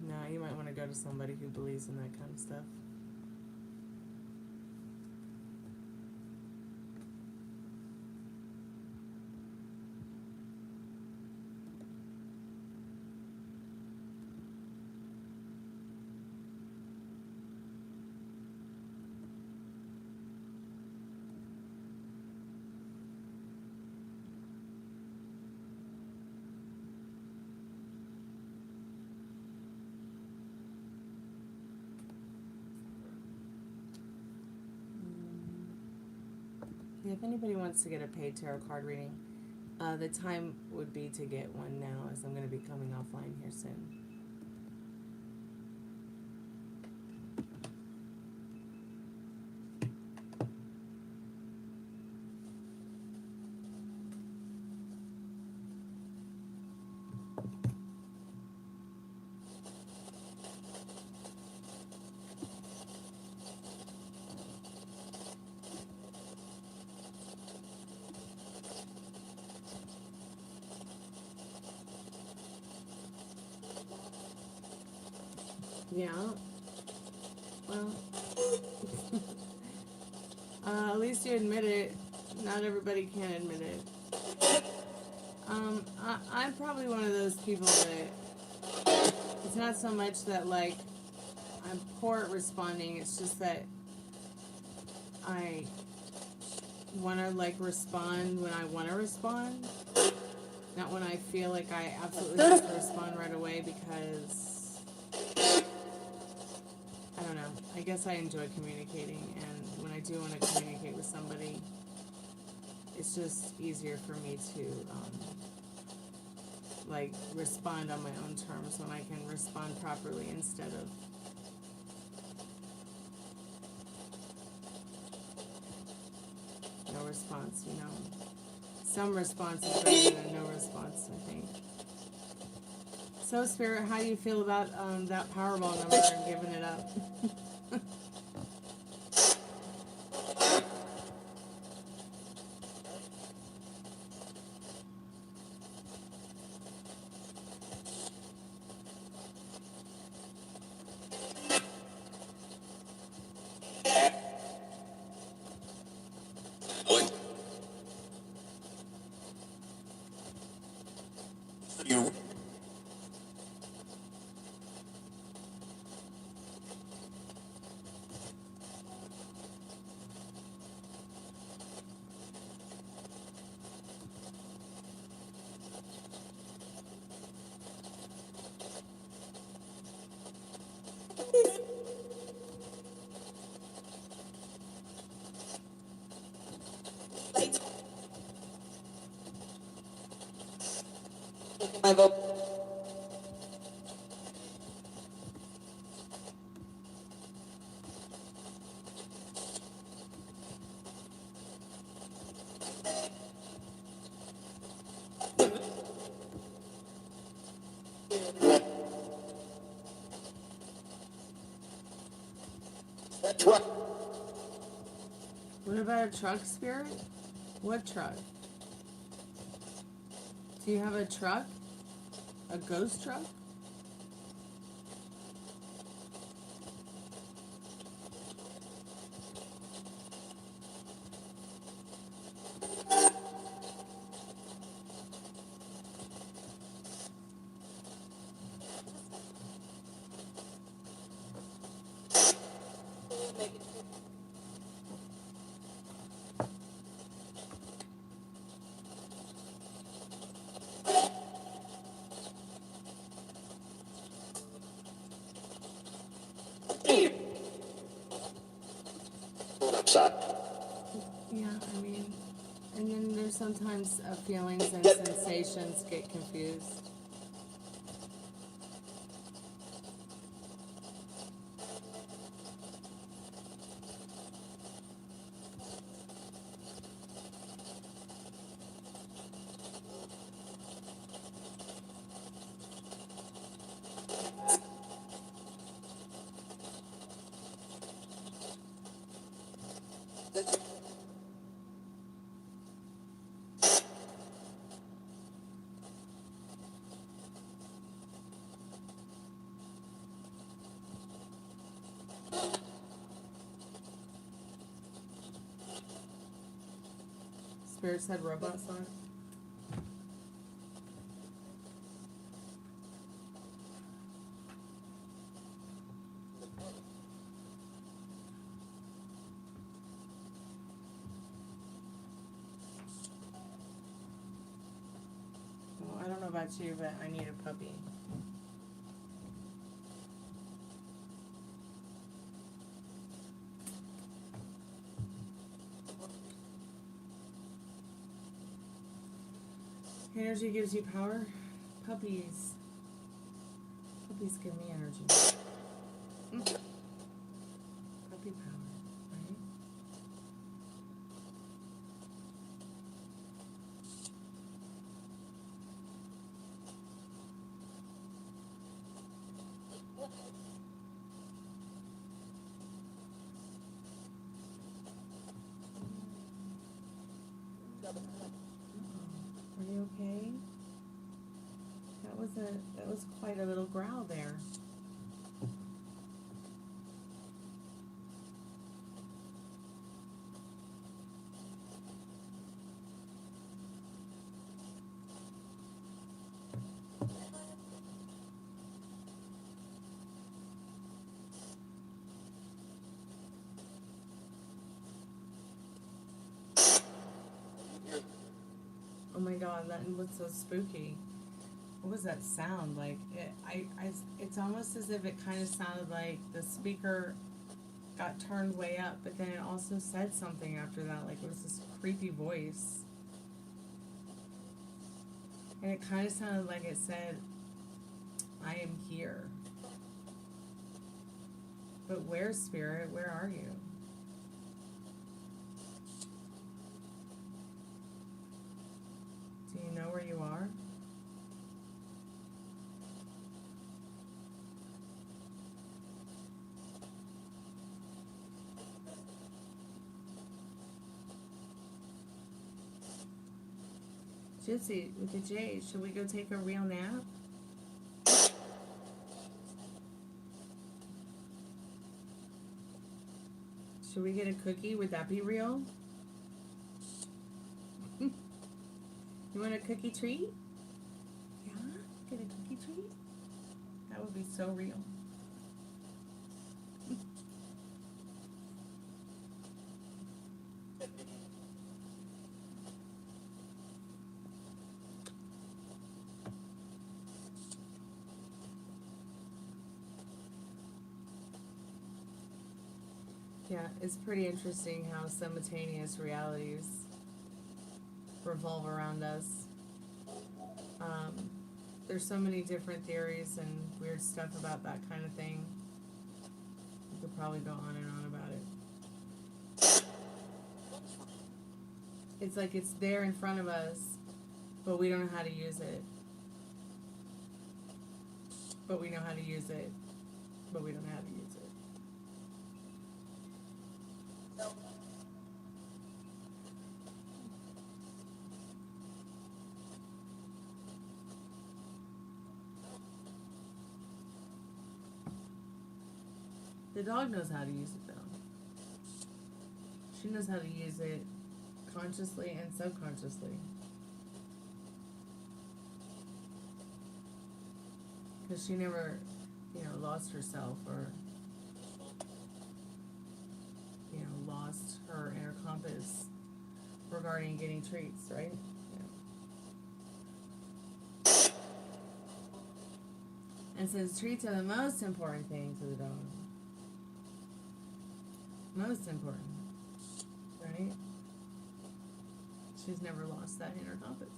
No, you might want to go to somebody who believes in that kind of stuff. If anybody wants to get a paid tarot card reading, the time would be to get one now, as I'm going to be coming offline here soon. Yeah. Well, at least you admit it. Not everybody can admit it. I'm probably one of those people that it's not so much that like I'm poor at responding. It's just that I want to like respond when I want to respond, not when I feel like I absolutely have to respond right away because I don't know. I guess I enjoy communicating, and when I do want to communicate with somebody, it's just easier for me to like respond on my own terms when I can respond properly instead of no response, you know. Some response is better than no response, I think. So, Spirit, how do you feel about that Powerball number and giving it up? My vote. What about a truck, Spirit? What truck? Do you have a truck? A ghost truck? Yeah, I mean, and then there's sometimes feelings and sensations get confused. Spirit said robot song. Well, I don't know about you, but I need a puppy. Energy gives you power. Puppies. Puppies give me energy. Puppy power, right? Are you okay? That was quite a little growl there. Oh my god, that was so spooky. What was that sound? Like, it's almost as if it kind of sounded like the speaker got turned way up, but then it also said something after that, like it was this creepy voice. And it kind of sounded like it said, I am here. But where, Spirit? Where are you? Do you know where you are? Gypsy, with the J, should we go take a real nap? Should we get a cookie? Would that be real? You want a cookie treat? Yeah? Get a cookie treat? That would be so real. Yeah, it's pretty interesting how simultaneous realities revolve around us. There's so many different theories and weird stuff about that kind of thing. We could probably go on and on about it. It's like it's there in front of us, but we don't know how to use it. But we know how to use it, but we don't know how to use it. The dog knows how to use it, though. She knows how to use it consciously and subconsciously. Because she never, lost herself or, lost her inner compass regarding getting treats, right? Yeah. And since treats are the most important thing to the dog, most important, right? She's never lost that inner compass.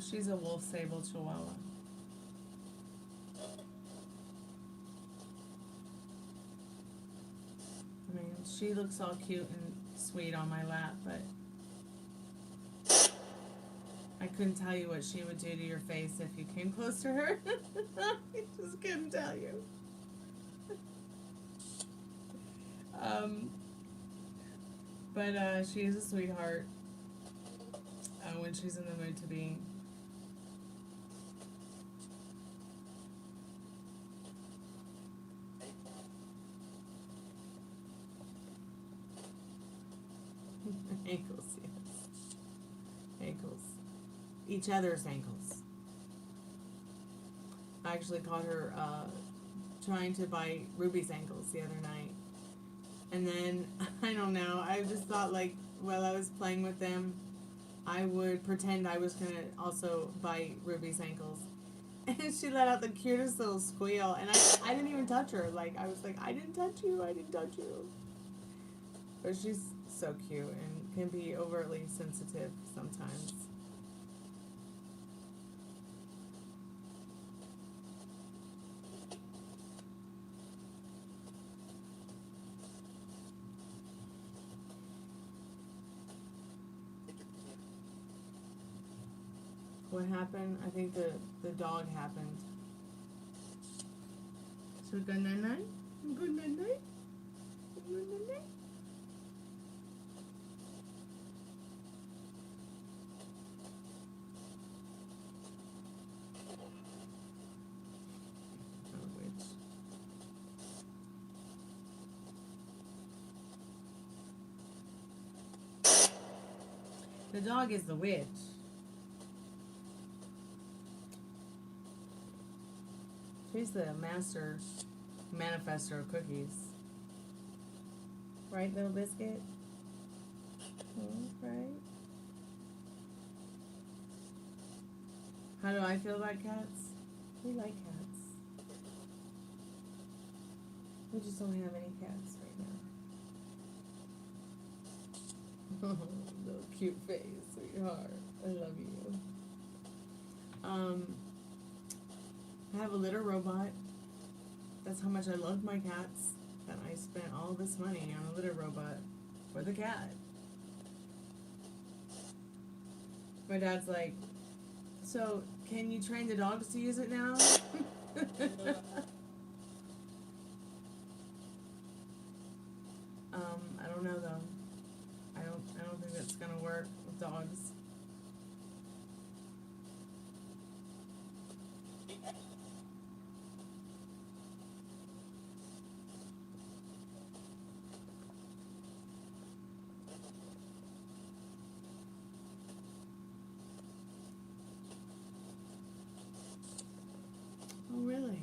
She's a wolf sable chihuahua. I mean, she looks all cute and sweet on my lap, but I couldn't tell you what she would do to your face if you came close to her. I just couldn't tell you. But she is a sweetheart when she's in the mood to be. Ankles, yes. Ankles. Each other's ankles. I actually caught her trying to bite Ruby's ankles the other night. And then, I don't know, I just thought, like, while I was playing with them, I would pretend I was going to also bite Ruby's ankles. And she let out the cutest little squeal. And I didn't even touch her. Like, I was like, I didn't touch you. I didn't touch you. But she's so cute and can be overtly sensitive sometimes. What happened? I think the dog happened. So good night night? Good night night? Good night night? Oh, witch. The dog is the witch. She's the master manifester of cookies. Right, little biscuit? Right. How do I feel about cats? We like cats. We just don't have any cats right now. Little cute face, sweetheart. I love you. I have a litter robot. That's how much I love my cats. That I spent all this money on a litter robot for the cat. My dad's like, so can you train the dogs to use it now? I don't know though. I don't think that's gonna work with dogs. Oh really?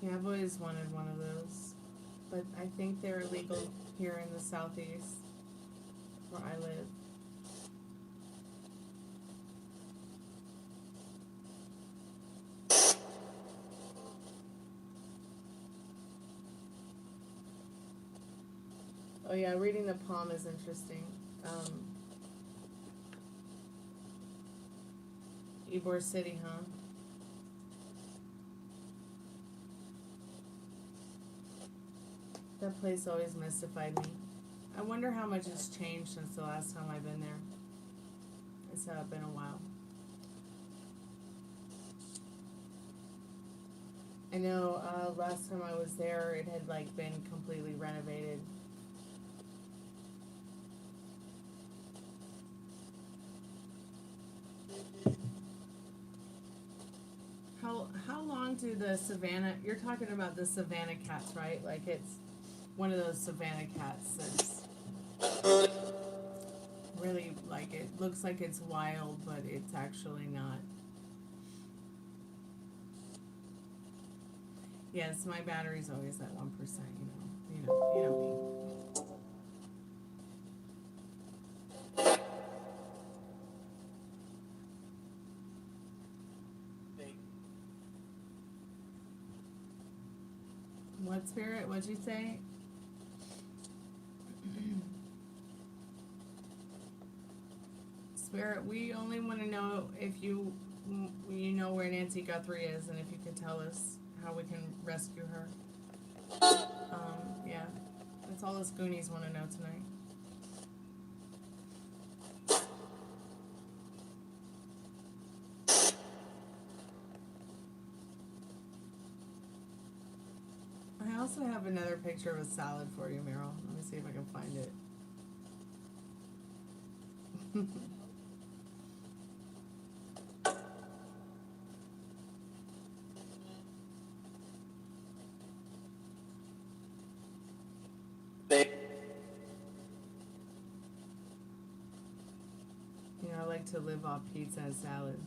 Yeah, I've always wanted one of those, but I think they're illegal here in the southeast where I live. Oh yeah, reading the palm is interesting. Ybor City, huh? That place always mystified me. I wonder how much has changed since the last time I've been there. It's been a while. I know last time I was there, it had like been completely renovated. How long do the Savannah? You're talking about the Savannah cats, right? Like it's one of those Savannah cats that's really like it looks like it's wild, but it's actually not. Yes, my battery's always at 1%. You know me. What spirit? What'd you say? Spirit, we only want to know if you know where Nancy Guthrie is, and if you can tell us how we can rescue her. Yeah, that's all us Goonies want to know tonight. I also have another picture of a salad for you, Meryl. Let me see if I can find it. You know, I like to live off pizza and salad.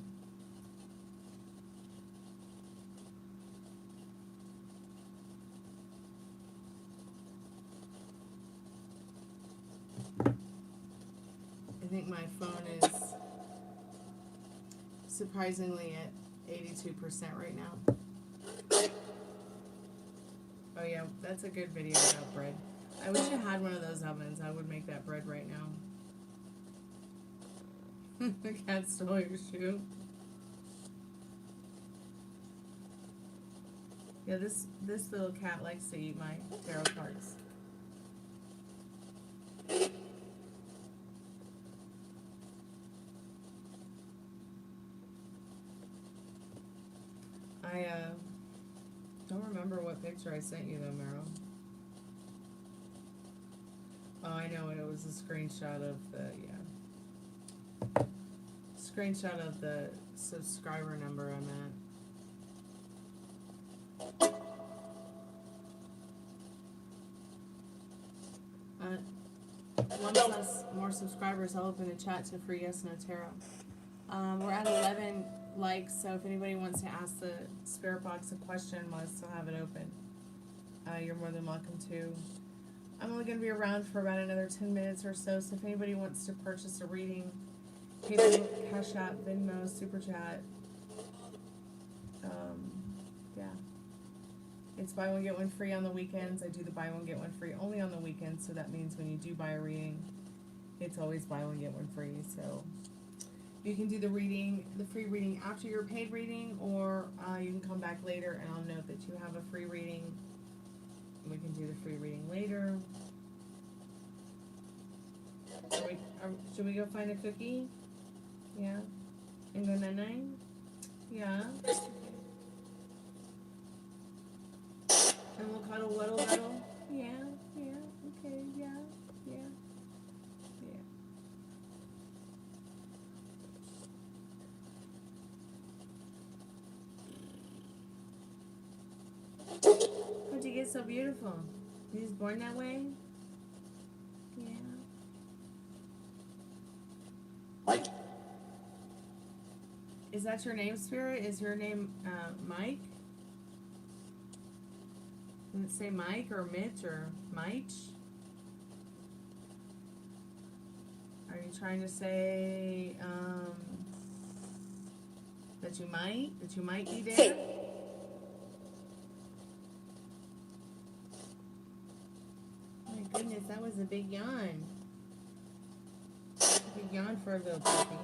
I think my phone is surprisingly at 82% right now. Oh yeah, that's a good video about bread. I wish I had one of those ovens. I would make that bread right now. The cat stole your shoe. Yeah, this little cat likes to eat my tarot cards. I don't remember what picture I sent you though, Meryl. Oh, I know it was a screenshot of the screenshot of the subscriber number I'm at. Once us more subscribers, I'll open a chat to free Yes No Tarot. We're at 11 likes, so if anybody wants to ask the spirit box a question while I still have it open, you're more than welcome to. I'm only going to be around for about another 10 minutes or so, so if anybody wants to purchase a reading, PayPal, Cash App, Venmo, Super Chat, yeah. It's buy one, get one free on the weekends. I do the buy one, get one free only on the weekends, so that means when you do buy a reading, it's always buy one, get one free. So you can do the reading, the free reading after your paid reading, or you can come back later and I'll note that you have a free reading. We can do the free reading later. Should we go find a cookie? Yeah. And go night-night? Yeah. And we'll cuddle, waddle. Yeah, okay, yeah. How'd you get so beautiful? You just born that way? Yeah. Mike? Is that your name, Spirit? Is your name Mike? Does it say Mike or Mitch or Mike? Are you trying to say that you might be there? My goodness, that was a big yawn. A big yawn for a little puppy.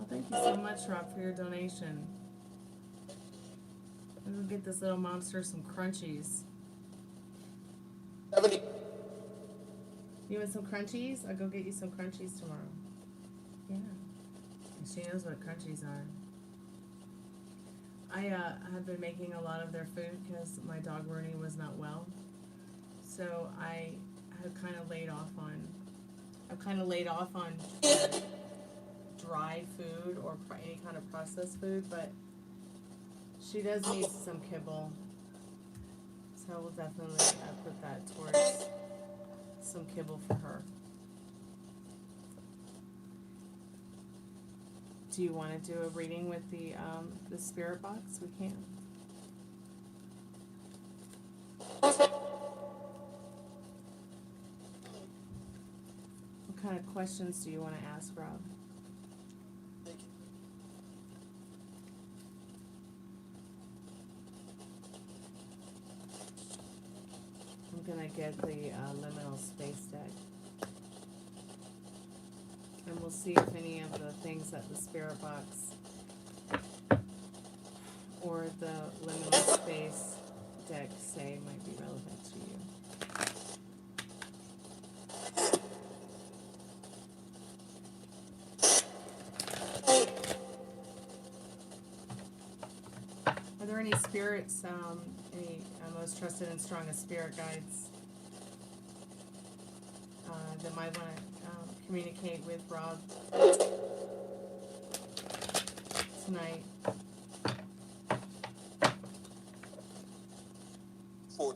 Thank you so much, Rob, for your donation. I'm gonna get this little monster some crunchies. 70. You want some crunchies? I'll go get you some crunchies tomorrow. Yeah. And she knows what crunchies are. I have been making a lot of their food because my dog Rooney was not well. So I have kind of laid off on dry food or any kind of processed food, but she does need some kibble, so we'll definitely put that towards some kibble for her. Do you want to do a reading with the spirit box? We can. What kind of questions do you want to ask, Rob? I'm gonna get the liminal space deck, and we'll see if any of the things that the spirit box or the liminal space deck say might be relevant to you. Are there any spirits, any most trusted and strongest spirit guides that might want to communicate with Rob tonight? 4.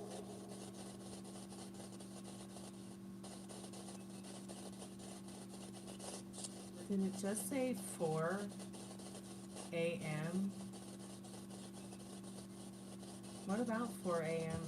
Did it just say 4 a.m.? What about 4 a.m.?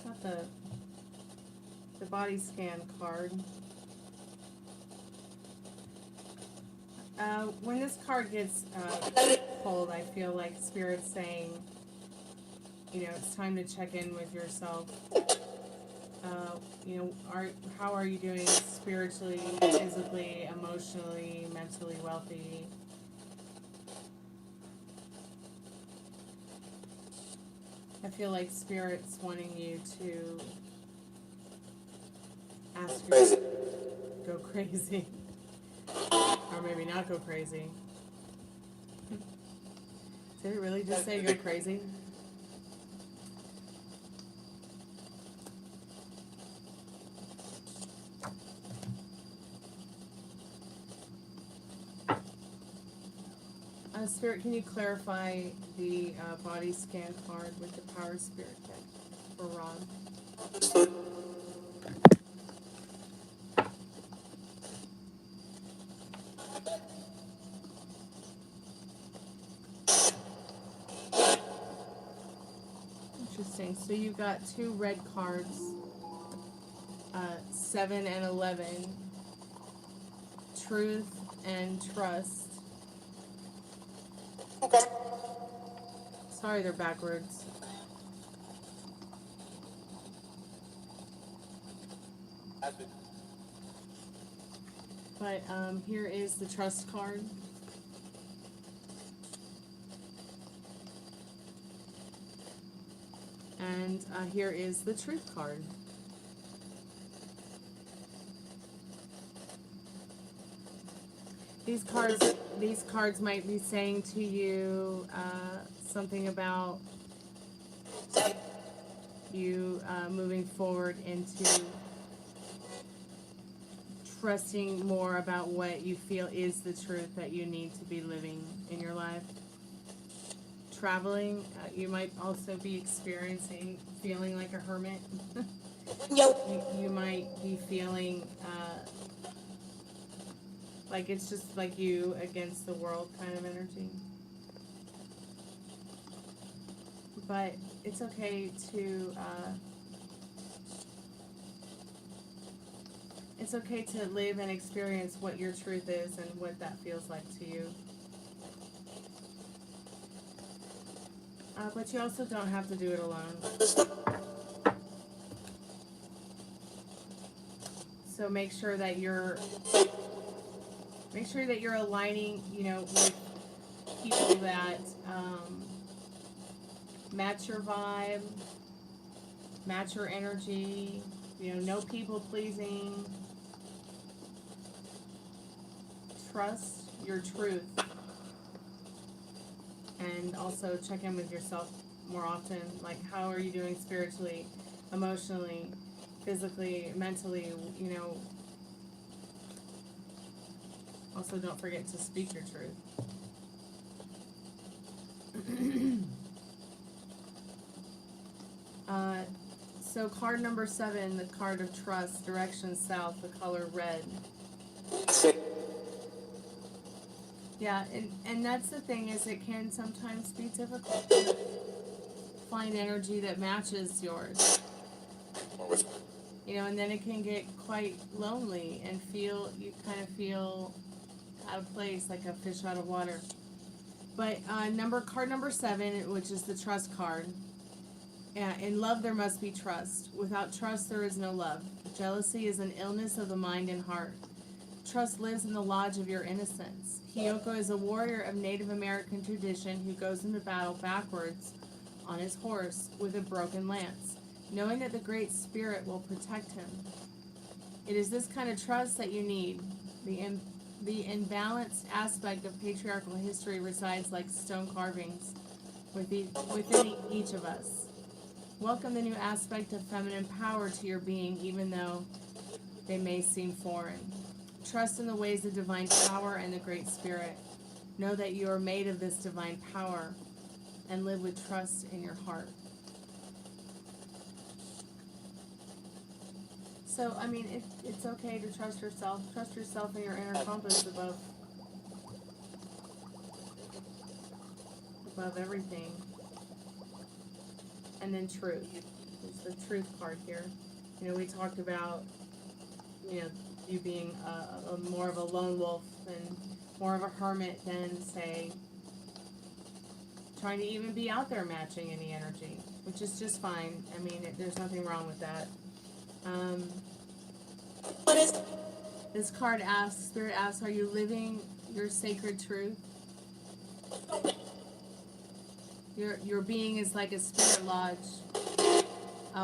Got the body scan card. When this card gets pulled, I feel like Spirit's saying, you know, it's time to check in with yourself. You know, how are you doing spiritually, physically, emotionally, mentally wealthy? I feel like Spirit's wanting you to ask yourself, go crazy. Or maybe not go crazy. Did it really just say go crazy? Spirit, can you clarify the body scan card with the Power Spirit deck for Ron? Interesting. So you got two red cards, 7 and 11, truth and trust. Sorry, they're backwards. But here is the trust card. And here is the truth card. These cards might be saying to you something about you moving forward into trusting more about what you feel is the truth that you need to be living in your life. Traveling, you might also be feeling like a hermit. You might be feeling like it's just like you against the world kind of energy. But it's okay to live and experience what your truth is and what that feels like to you. But you also don't have to do it alone. So make sure that you're aligning, you know, with people that match your vibe, match your energy. You know, no people pleasing. Trust your truth. And also check in with yourself more often. Like, how are you doing spiritually, emotionally, physically, mentally, you know. Also, don't forget to speak your truth. So card number 7, the card of trust, direction south, the color red. Yeah, and that's the thing, is it can sometimes be difficult to find energy that matches yours. You know, and then it can get quite lonely and you kind of feel out of place, like a fish out of water. But card number 7, which is the trust card. In love, there must be trust. Without trust, there is no love. Jealousy is an illness of the mind and heart. Trust lives in the lodge of your innocence. Hiyoko is a warrior of Native American tradition who goes into battle backwards on his horse with a broken lance, knowing that the Great Spirit will protect him. It is this kind of trust that you need. The imbalanced aspect of patriarchal history resides like stone carvings within each of us. Welcome the new aspect of feminine power to your being, even though they may seem foreign. Trust in the ways of divine power and the Great Spirit. Know that you are made of this divine power and live with trust in your heart. So, I mean, it's okay to trust yourself. Trust yourself and your inner compass above everything. And then truth. There's the truth card here. You know, we talked about, you know, you being more of a lone wolf and more of a hermit than, say, trying to even be out there matching any energy, which is just fine. I mean, there's nothing wrong with that. This card asks, Spirit asks, are you living your sacred truth? Your being is like a spirit lodge.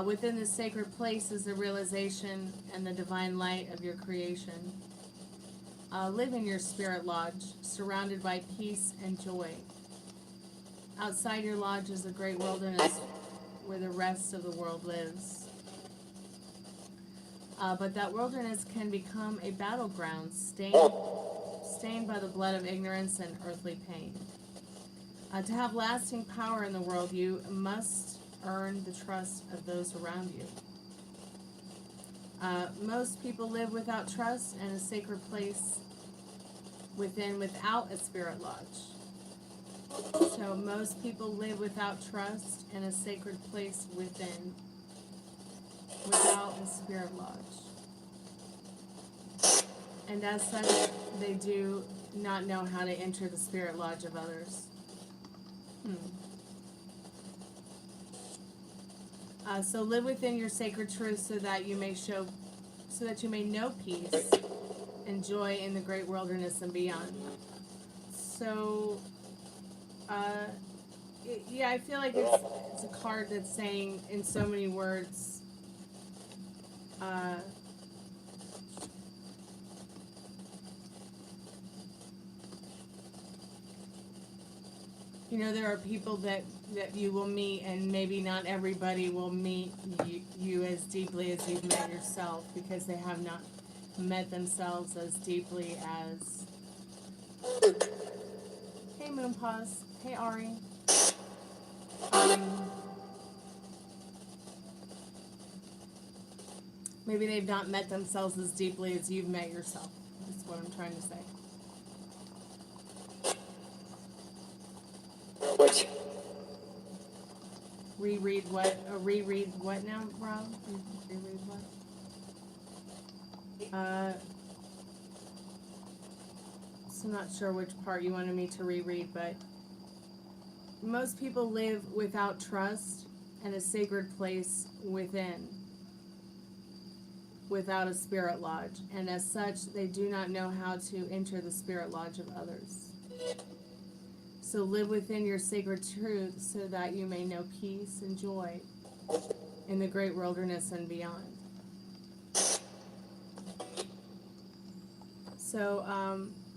Within the sacred place is the realization and the divine light of your creation. Live in your spirit lodge, surrounded by peace and joy. Outside your lodge is a great wilderness where the rest of the world lives. But that wilderness can become a battleground stained by the blood of ignorance and earthly pain. To have lasting power in the world, you must earn the trust of those around you. Most people live without trust and a sacred place without a spirit lodge. So most people live without trust and a sacred place without a spirit lodge. And as such, they do not know how to enter the spirit lodge of others. So live within your sacred truth so that you may know peace and joy in the great wilderness and beyond. So, yeah, I feel like it's a card that's saying in so many words, you know, there are people that you will meet, and maybe not everybody will meet you as deeply as you've met yourself, because they have not met themselves as deeply as... Hey, Moonpaws. Hey, Ari. Maybe they've not met themselves as deeply as you've met yourself. That's what I'm trying to say. What? Reread what? Reread what now, Rob? Reread what? So I'm not sure which part you wanted me to reread, but most people live without trust and a sacred place without a spirit lodge, and as such, they do not know how to enter the spirit lodge of others. So live within your sacred truth so that you may know peace and joy in the great wilderness and beyond. So,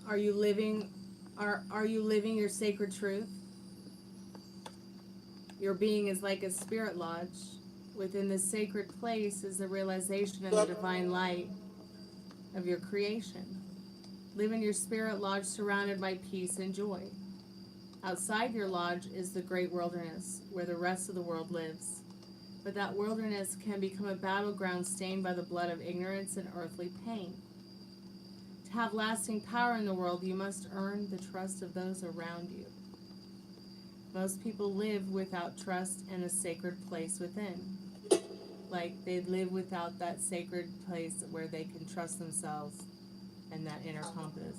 are you living your sacred truth? Your being is like a spirit lodge. Within this sacred place is the realization and the divine light of your creation. Live in your spirit lodge surrounded by peace and joy. Outside your lodge is the great wilderness where the rest of the world lives. But that wilderness can become a battleground stained by the blood of ignorance and earthly pain. To have lasting power in the world, you must earn the trust of those around you. Most people live without trust and a sacred place within. Like, they live without that sacred place where they can trust themselves and that inner compass.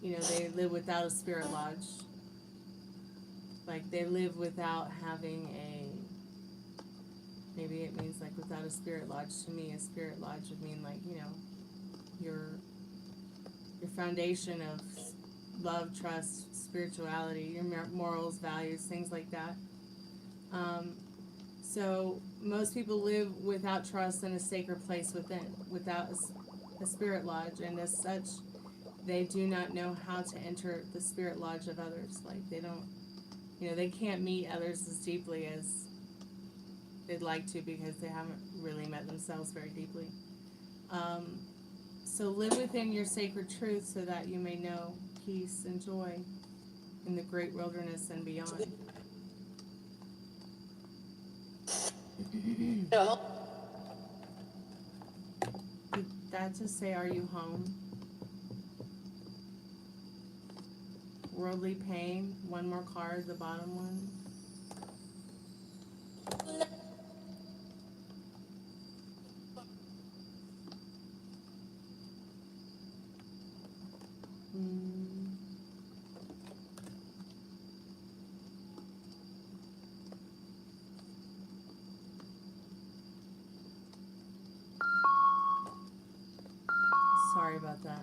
You know, they live without a spirit lodge. Like, they live without having maybe it means like without a spirit lodge. To me, a spirit lodge would mean like, you know, your foundation of love, trust, spirituality, your morals, values, things like that. So most people live without trust in a sacred place without a spirit lodge, and as such, they do not know how to enter the spirit lodge of others. Like, they don't, you know, they can't meet others as deeply as they'd like to because they haven't really met themselves very deeply. So live within your sacred truth so that you may know peace and joy in the great wilderness and beyond. No. Did that just say, are you home? Worldly pain, one more card, the bottom one. about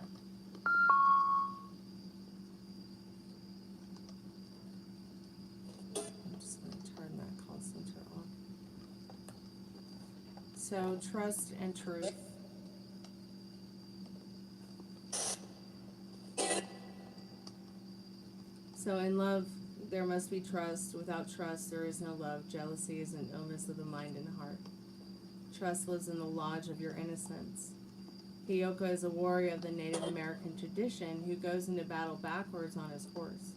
that. I'm just going to turn that call center off. So, trust and truth. So, in love, there must be trust. Without trust, there is no love. Jealousy is an illness of the mind and heart. Trust lives in the lodge of your innocence. Hiyoko is a warrior of the Native American tradition who goes into battle backwards on his horse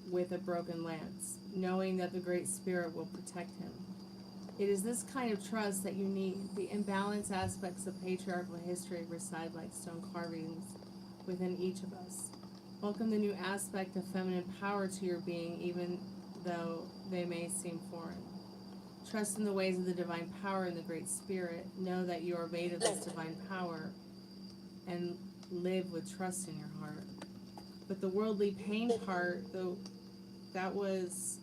with a broken lance, knowing that the Great Spirit will protect him. It is this kind of trust that you need. The imbalanced aspects of patriarchal history reside like stone carvings within each of us. Welcome the new aspect of feminine power to your being, even though they may seem foreign. Trust in the ways of the divine power and the Great Spirit. Know that you are made of this divine power and live with trust in your heart. But the worldly pain part, though, that was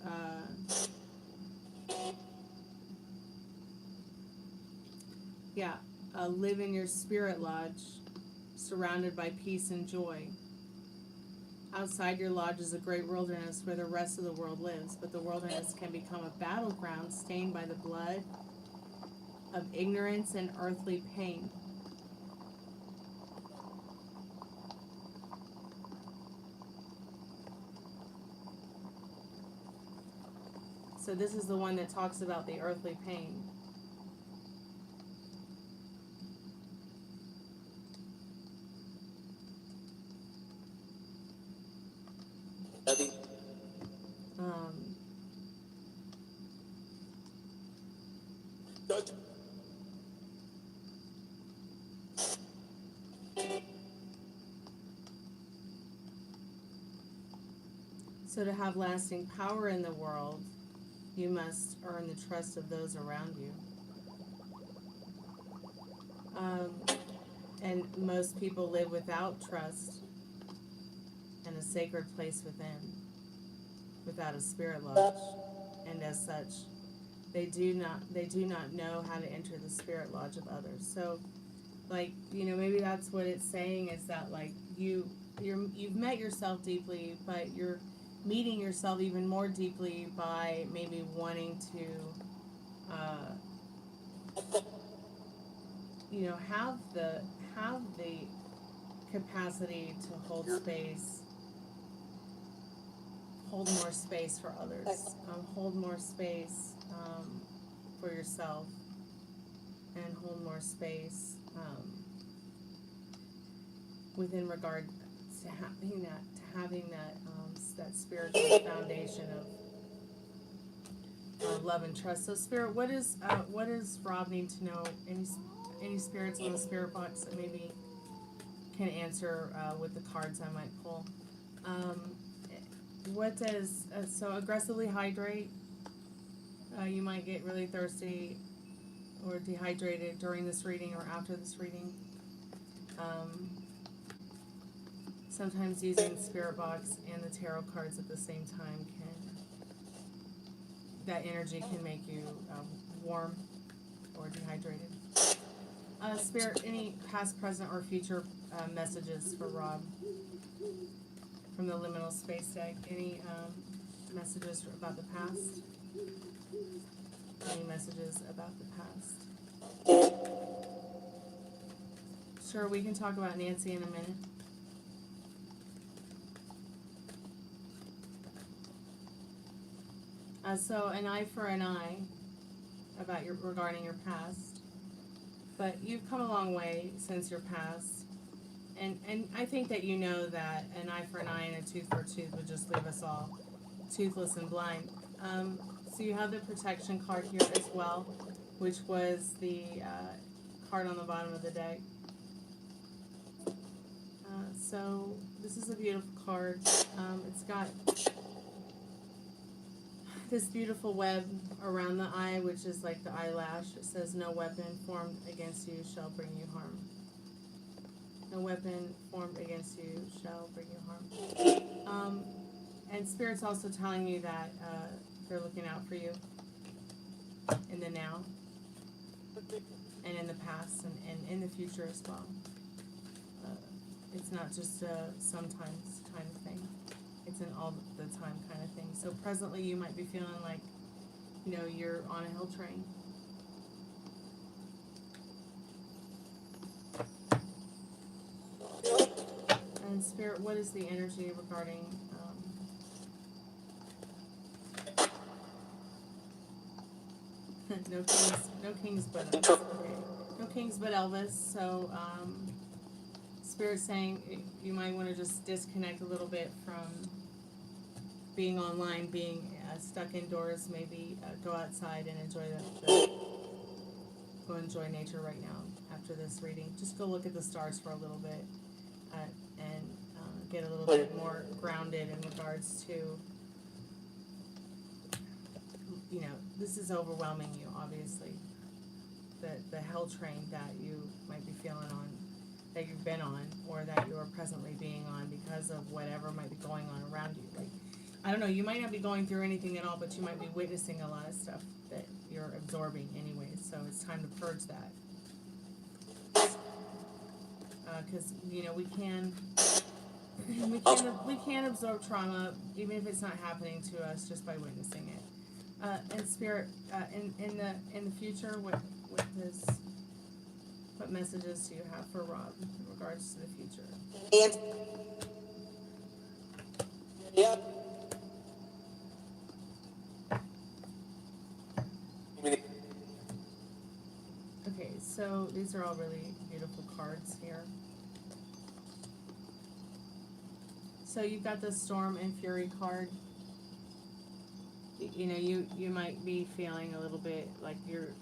live in your spirit lodge, surrounded by peace and joy. Outside your lodge is a great wilderness where the rest of the world lives, but the wilderness can become a battleground stained by the blood of ignorance and earthly pain. So this is the one that talks about the earthly pain. Heavy. Judge. So to have lasting power in the world, you must earn the trust of those around you. And most people live without trust and a sacred place within, without a spirit lodge, and as such, they do not know how to enter the spirit lodge of others. So, like, you know, maybe that's what it's saying, is that like you've met yourself deeply, but you're meeting yourself even more deeply by maybe wanting to have the capacity to hold space, hold more space for others, hold more space for yourself, and hold more space within regard to having that spiritual foundation of love and trust. So, Spirit, what does Rob need to know? Any spirits on the spirit box that maybe can answer with the cards I might pull? What does so aggressively hydrate? You might get really thirsty or dehydrated during this reading or after this reading. Sometimes using the spirit box and the tarot cards at the same time that energy can make you warm or dehydrated. Spirit, any past, present, or future messages for Rob from the liminal space deck? Any messages about the past? Any messages about the past? Sure, we can talk about Nancy in a minute. So an eye for an eye about regarding your past. But you've come a long way since your past. And I think that you know that an eye for an eye and a tooth for a tooth would just leave us all toothless and blind. So you have the protection card here as well, which was the card on the bottom of the deck. So this is a beautiful card. It's got this beautiful web around the eye, which is like the eyelash. It says, "No weapon formed against you shall bring you harm." No weapon formed against you shall bring you harm. And Spirit's also telling you that they're looking out for you in the now and in the past and in the future as well. It's not just a sometimes kind of thing. It's an all the time kind of thing. So presently you might be feeling like, you know, you're on a hill train. And Spirit, what is the energy regarding no kings but Elvis. Okay. No kings but Elvis. So Spirit's saying you might want to just disconnect a little bit from being online, being stuck indoors. Maybe go outside and enjoy go enjoy nature right now after this reading. Just go look at the stars for a little bit and get a little bit more grounded in regards to, you know, this is overwhelming you, obviously. The hell train that you might be feeling on, that you've been on, or that you are presently being on because of whatever might be going on around you. Like, I don't know, you might not be going through anything at all, but you might be witnessing a lot of stuff that you're absorbing anyway, so it's time to purge that. Because, you know, we can absorb trauma, even if it's not happening to us, just by witnessing it. And Spirit, in the future, what messages do you have for Rob in regards to the future? Yeah. Okay, so these are all really beautiful cards here. So you've got the Storm and Fury card. You know, you might be feeling a little bit like you're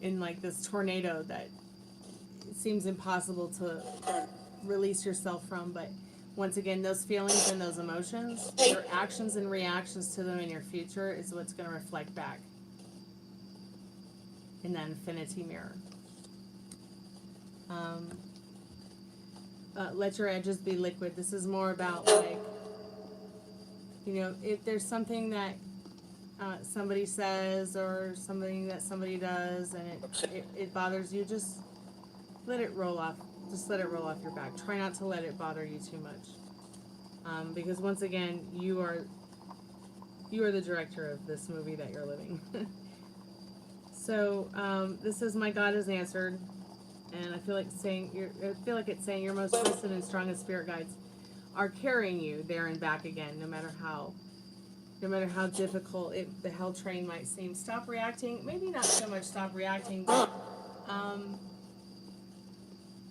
in like this tornado that it seems impossible to release yourself from, but once again, those feelings and those emotions, your actions and reactions to them in your future is what's going to reflect back in that infinity mirror. Let your edges be liquid. This is more about, like, you know, if there's something that somebody says or something that somebody does and it bothers you, just let it roll off. Just let it roll off your back. Try not to let it bother you too much. Because once again, you are the director of this movie that you're living. So this is my God is answered. And I feel like it's saying your most trusted and strongest spirit guides are carrying you there and back again, no matter how difficult the hell train might seem. Stop reacting. Maybe not so much stop reacting, but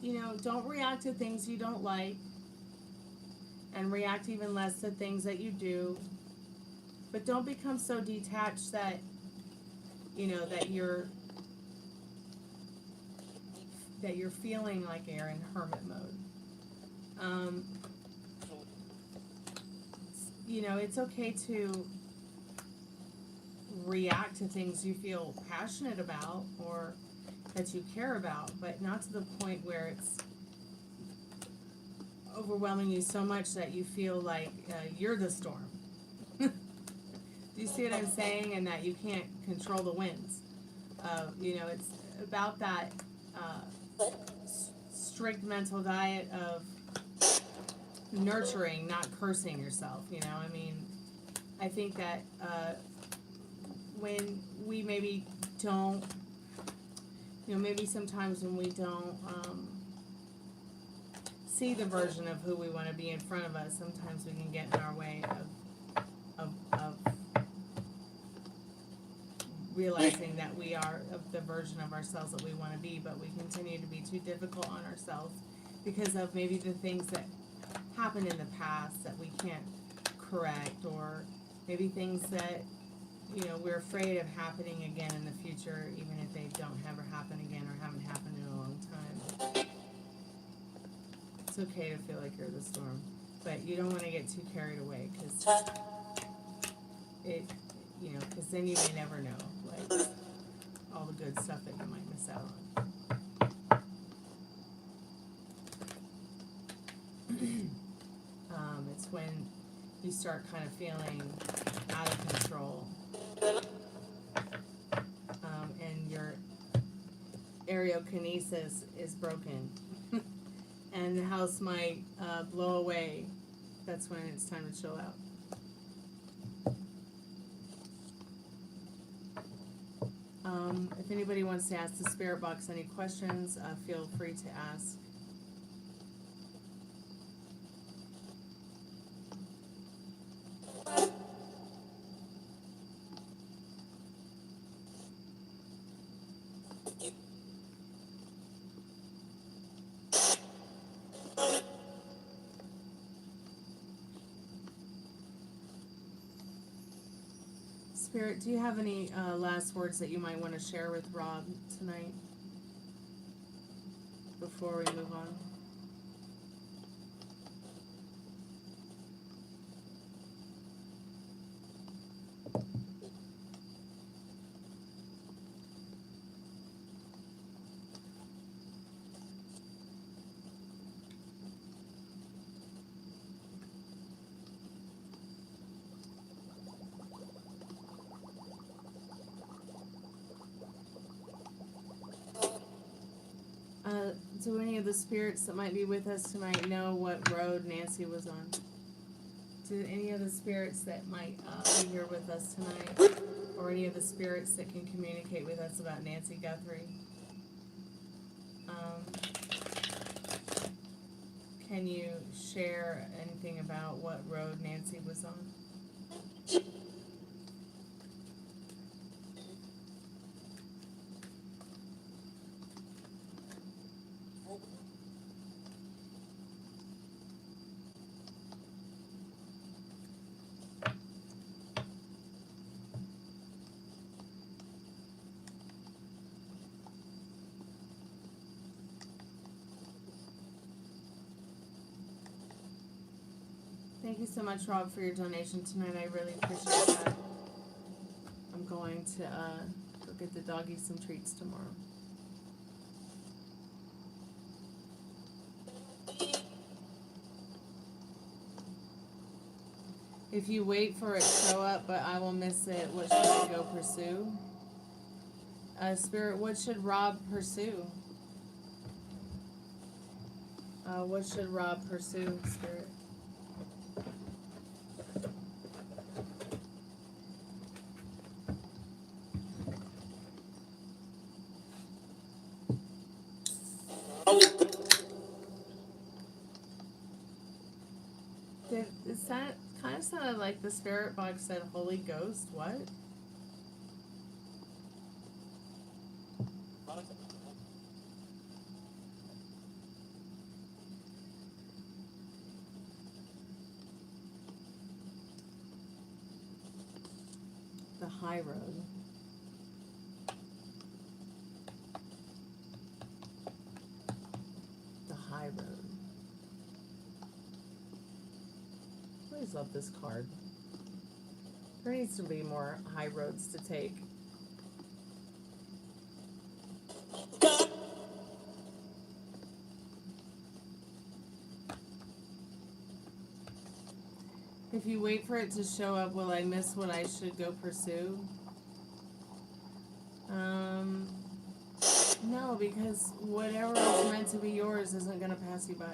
you know, don't react to things you don't like, and react even less to things that you do. But don't become so detached that, you know, that you're feeling like you're in hermit mode. You know, it's okay to react to things you feel passionate about or that you care about, but not to the point where it's overwhelming you so much that you feel like you're the storm. Do you see what I'm saying? And that you can't control the winds. You know, it's about that strict mental diet of nurturing, not cursing yourself. You know, I mean, I think that when we maybe don't, you know, maybe sometimes when we don't see the version of who we want to be in front of us, sometimes we can get in our way of realizing that we are of the version of ourselves that we want to be, but we continue to be too difficult on ourselves because of maybe the things that happened in the past that we can't correct, or maybe things that, you know, we're afraid of happening again in the future, even if they don't ever happen again or haven't happened in a long time. It's okay to feel like you're the storm, but you don't want to get too carried away, because you know, because then you may never know, like, all the good stuff that you might miss out on. It's when you start kind of feeling out of control, and aerokinesis is broken. And the house might blow away. That's when it's time to chill out. If anybody wants to ask the spirit box any questions, feel free to ask. Spirit, do you have any last words that you might want to share with Rob tonight before we move on? Do any of the spirits that might be with us tonight know what road Nancy was on? Do any of the spirits that might be here with us tonight, or any of the spirits that can communicate with us about Nancy Guthrie, can you share anything about what road Nancy was on? Thank you so much, Rob, for your donation tonight. I really appreciate that. I'm going to go get the doggies some treats tomorrow. If you wait for it to show up, but I will miss it, what should I go pursue? Spirit, what should Rob pursue? What should Rob pursue, Spirit? It kind of sounded like the spirit box said Holy Ghost. What? The high road. The high road. I always love this card. There needs to be more high roads to take. If you wait for it to show up, will I miss what I should go pursue? No, because whatever is meant to be yours isn't going to pass you by.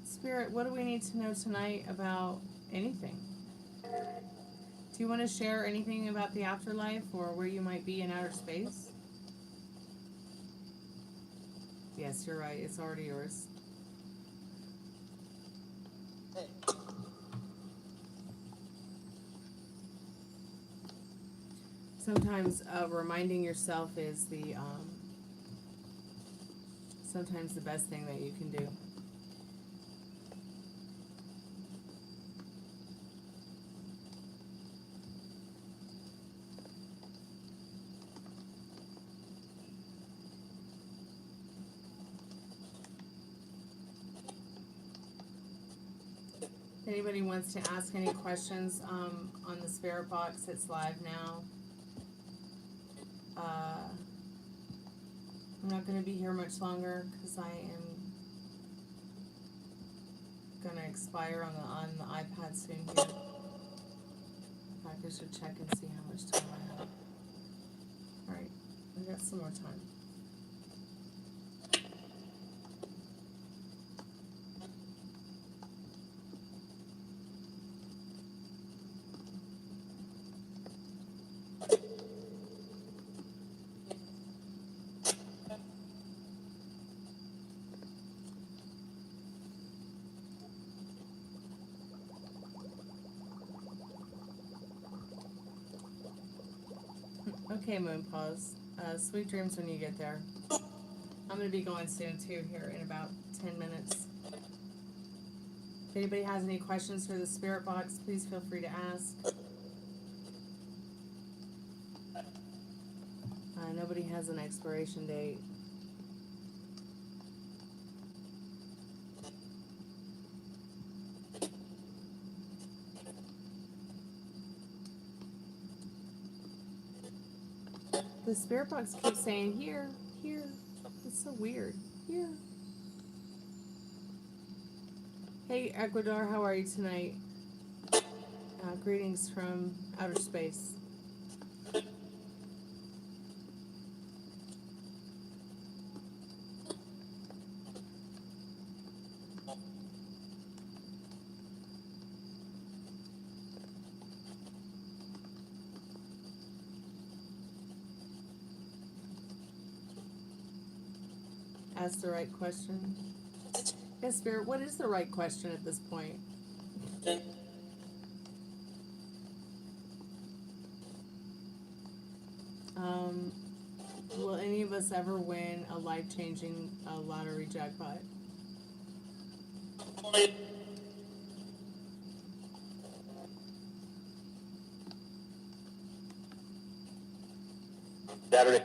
Spirit, what do we need to know tonight about anything? Do you want to share anything about the afterlife or where you might be in outer space? Yes, you're right. It's already yours. Sometimes reminding yourself is the sometimes the best thing that you can do. If anybody wants to ask any questions on the spirit box, it's live now. I'm not going to be here much longer because I am going to expire on the iPad soon here. In fact, I should check and see how much time I have. Alright, I got some more time. Okay, Moon Pause. Sweet dreams when you get there. I'm going to be going soon too here in about 10 minutes. If anybody has any questions for the spirit box, please feel free to ask. Nobody has an expiration date. The spirit box keeps saying here, here. It's so weird. Here. Hey Ecuador, how are you tonight? Greetings from outer space. Ask the right question. Yes, Spirit, what is the right question at this point? Will any of us ever win a life-changing lottery jackpot? Saturday.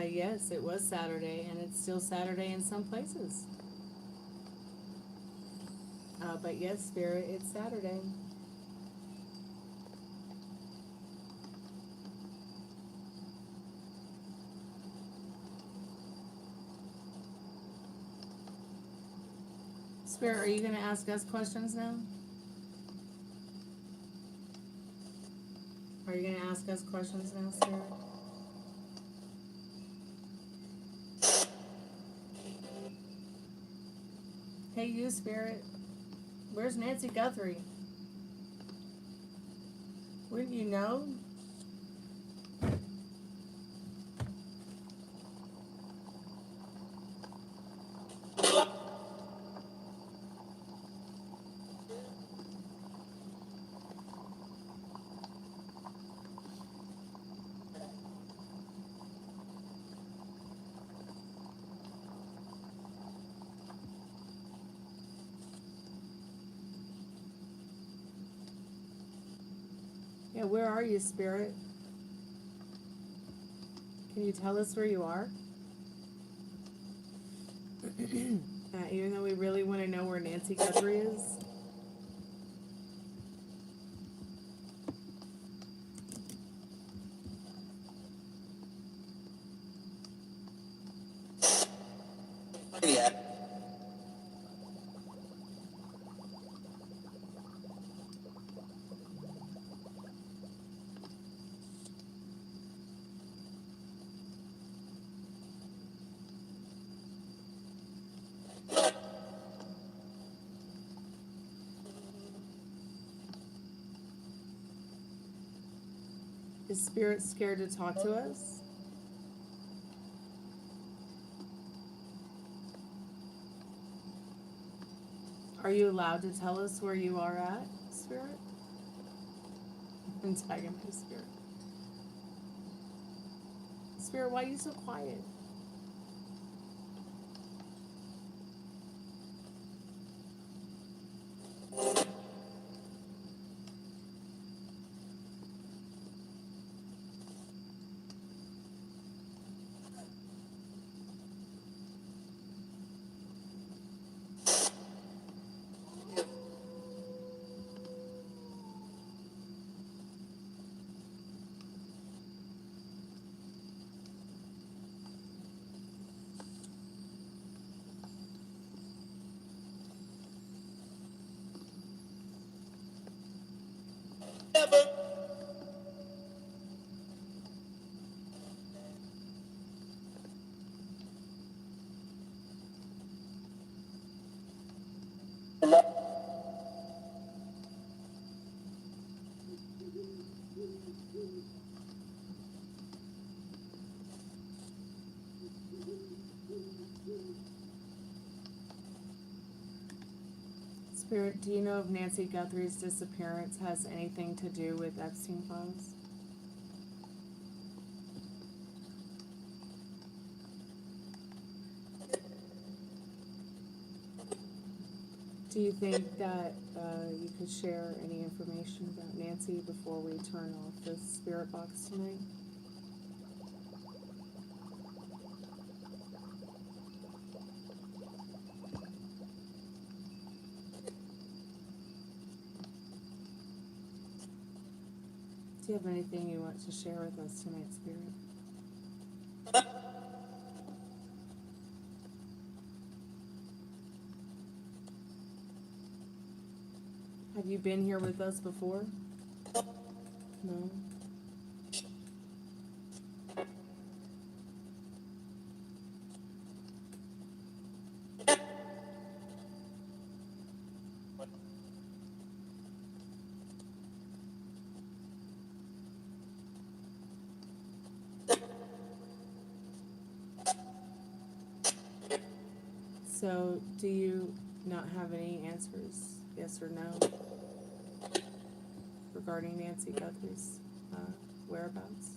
Yes, it was Saturday, and it's still Saturday in some places. But yes, Spirit, it's Saturday. Spirit, are you going to ask us questions now? Are you going to ask us questions now, Spirit? Hey, you, Spirit. Where's Nancy Guthrie? Wouldn't you know? Yeah, where are you, Spirit? Can you tell us where you are? Even though we really want to know where Nancy Guthrie is. Yeah. Is Spirit scared to talk to us? Are you allowed to tell us where you are at, Spirit? I'm tagging my Spirit. Spirit, why are you so quiet? Spirit, do you know if Nancy Guthrie's disappearance has anything to do with Epstein files? Do you think that you could share any information about Nancy before we turn off the spirit box tonight? Do you have anything you want to share with us tonight, Spirit? Have you been here with us before? No? So, do you not have any answers, yes or no, regarding Nancy Guthrie's whereabouts?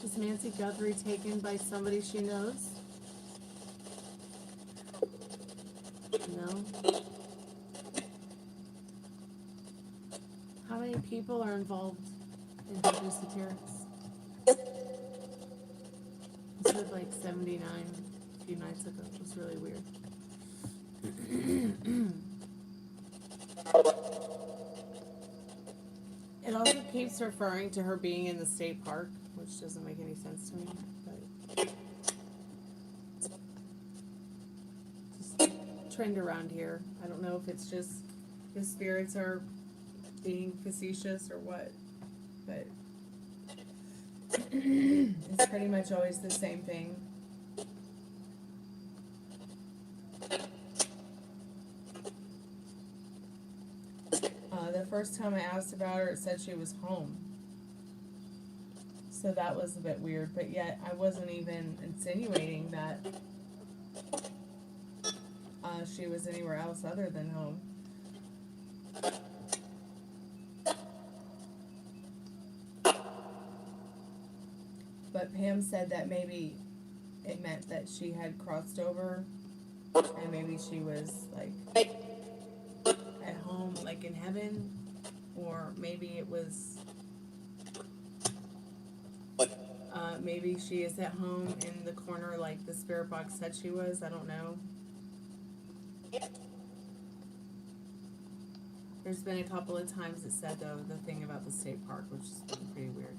Is Nancy Guthrie taken by somebody she knows? No? How many people are involved in her disappearance? It said like 79 a few nights ago. It was really weird. It also keeps referring to her being in the state park, which doesn't make any sense to me, but just trend around here. I don't know if it's just the spirits are being facetious or what, but it's pretty much always the same thing. The first time I asked about her, it said she was home. So that was a bit weird, but yet I wasn't even insinuating that she was anywhere else other than home. But Pam said that maybe it meant that she had crossed over and maybe she was like at home, like in heaven, or maybe it was maybe she is at home in the corner like the spirit box said she was. I don't know. There's been a couple of times it said though the thing about the state park, which has been pretty weird.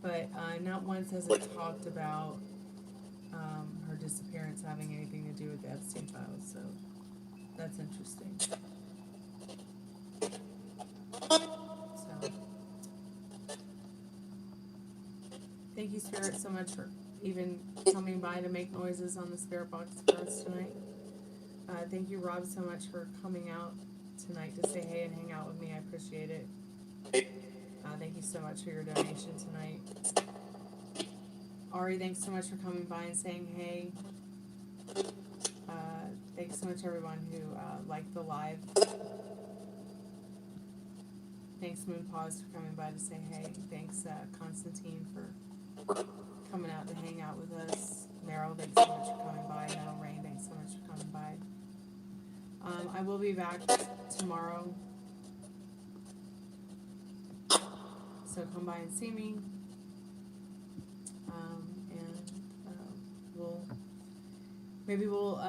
But not once has it talked about her disappearance having anything to do with the Epstein files, so that's interesting. So, thank you, Spirit, so much for even coming by to make noises on the Spirit Box for us tonight. Thank you, Rob, so much for coming out tonight to say hey and hang out with me. I appreciate it. Thank you so much for your donation tonight. Ari, thanks so much for coming by and saying hey. Thanks so much everyone who liked the live. Thanks Moon Pause for coming by to say hey. Thanks Constantine for coming out to hang out with us. Meryl, thanks so much for coming by. Meryl Rain, thanks so much for coming I will be back tomorrow. So come by and see me. We'll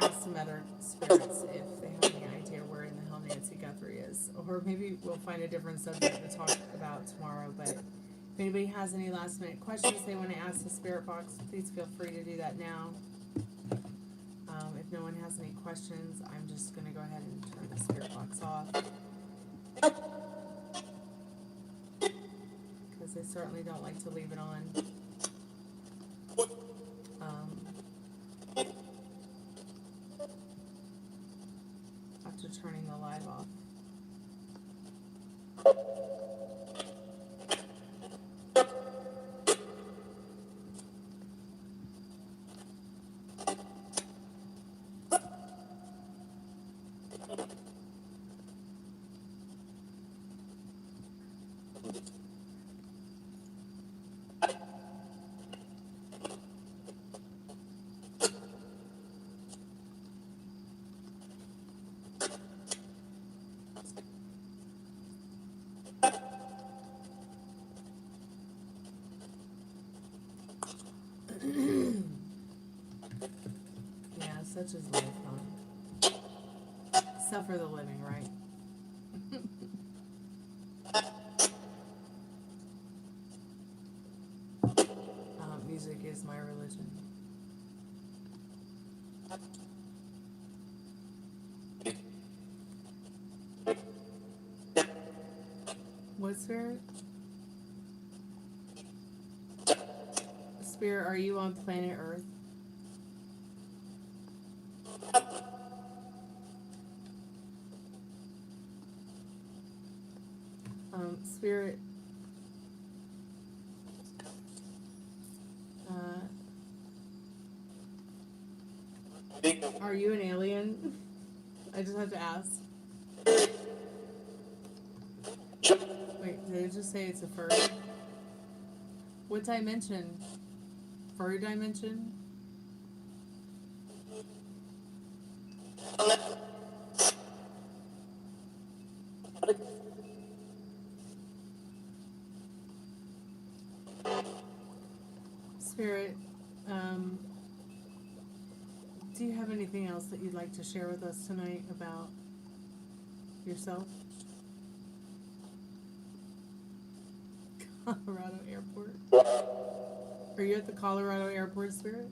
ask some other spirits if they have any idea where in the hell Nancy Guthrie is. Or maybe we'll find a different subject to talk about tomorrow. But if anybody has any last minute questions they want to ask the spirit box, please feel free to do that now. If no one has any questions, I'm just going to go ahead and turn the spirit box off. Because they certainly don't like to leave it on. After turning the live off. Yeah, such is life, huh? Suffer the living, right? Music is my religion. What spirit? Spirit, are you on planet Earth? Spirit, are you an alien? I just have to ask. Wait, did it just say it's a furry? What dimension? Furry dimension? Spirit, do you have anything else that you'd like to share with us tonight about yourself? Colorado Airport. Are you at the Colorado Airport, Spirit?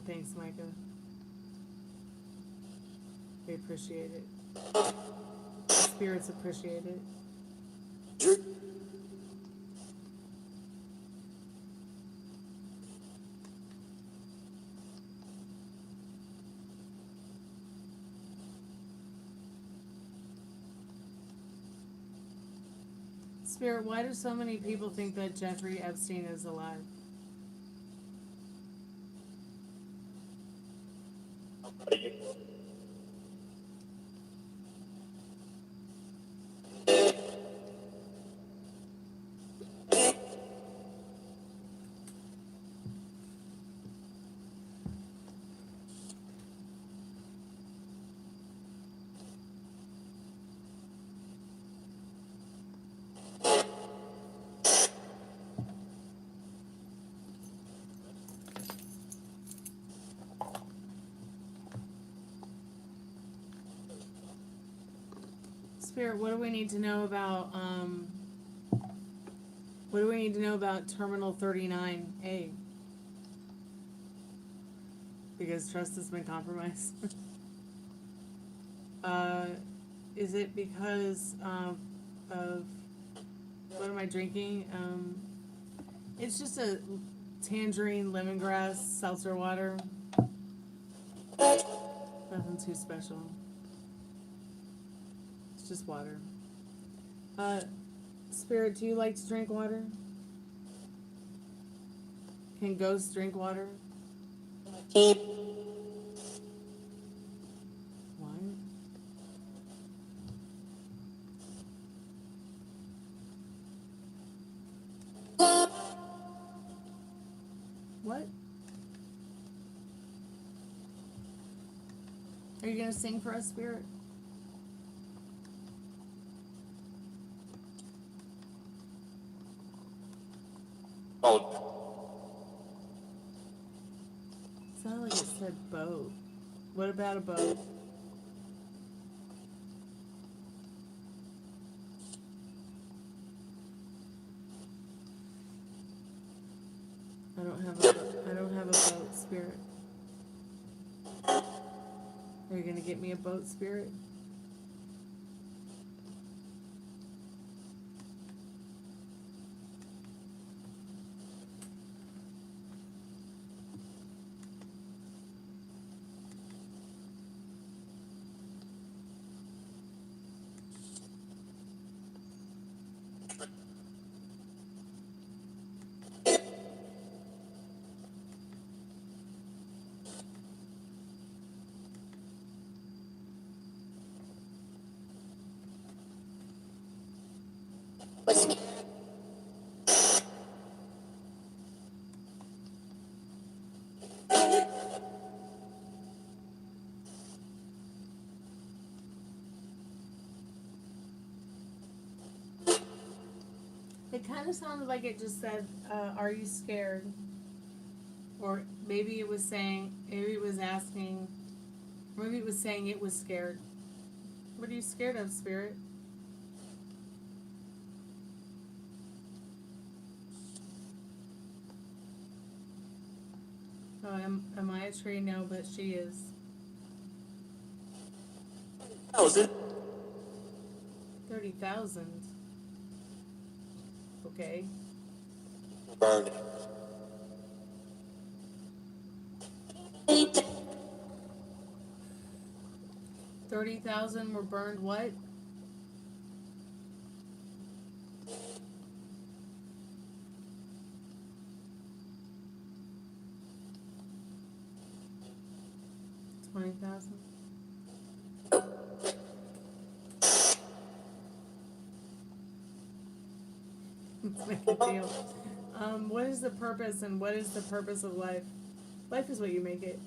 Thanks, Micah. We appreciate it. The spirits appreciate it. Spirit, why do so many people think that Jeffrey Epstein is alive? Spirit, what do we need to know about Terminal 39A? Because trust has been compromised. Is it because of what am I drinking? It's just a tangerine lemongrass seltzer water. Nothing too special. It's just water. Spirit, do you like to drink water? Can ghosts drink water? What? Are you gonna sing for us, Spirit? Oh, Sounded like it said boat. What about a boat? I don't have a boat, Spirit. Are you gonna get me a boat, Spirit? what's It kind of sounded like it just said, "Are you scared?" Or maybe it was saying, maybe it was asking, maybe it was saying it was scared. What are you scared of, Spirit? Oh, am I a tree? No, but she is. 1,000? 30,000. Okay. Burned. 30,000 were burned. What? $20,000. Let's make a deal. What is the purpose and what is the purpose of life? Life is what you make it.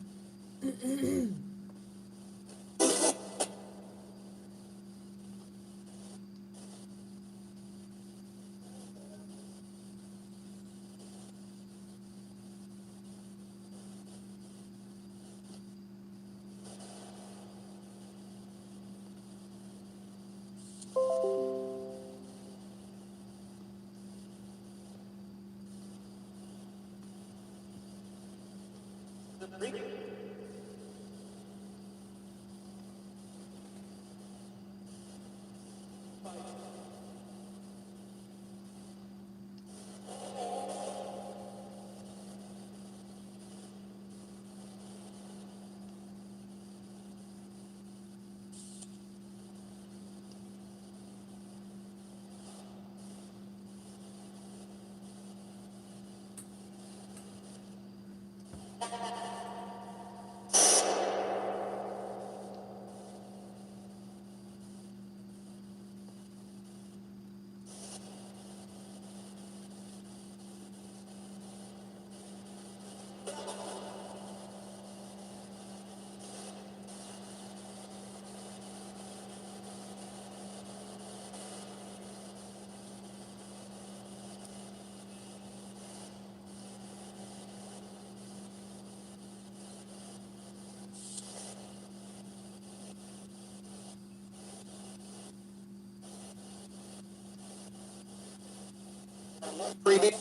Preview.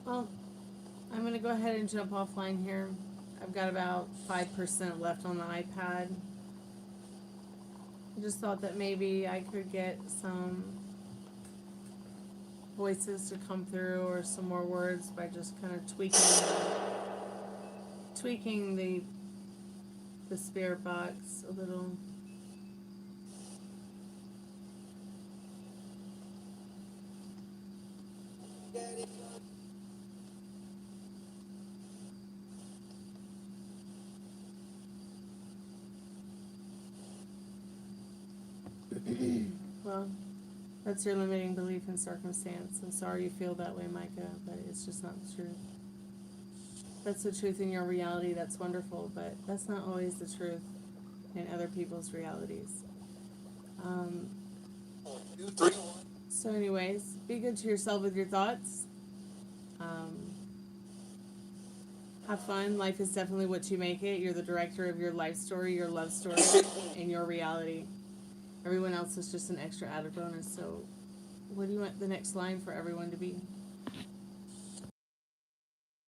Well, I'm going to go ahead and jump offline here. I've got about 5% left on the iPad. I just thought that maybe I could get some voices to come through or some more words by just kind of tweaking the spirit box a little. Well, that's your limiting belief in circumstance. I'm sorry you feel that way, Micah, but it's just not the truth. That's the truth in your reality. That's wonderful, but that's not always the truth in other people's realities. 2, 3. So anyways, be good to yourself with your thoughts. Have fun. Life is definitely what you make it. You're the director of your life story, your love story, and your reality. Everyone else is just an extra added bonus. So what do you want the next line for everyone to be?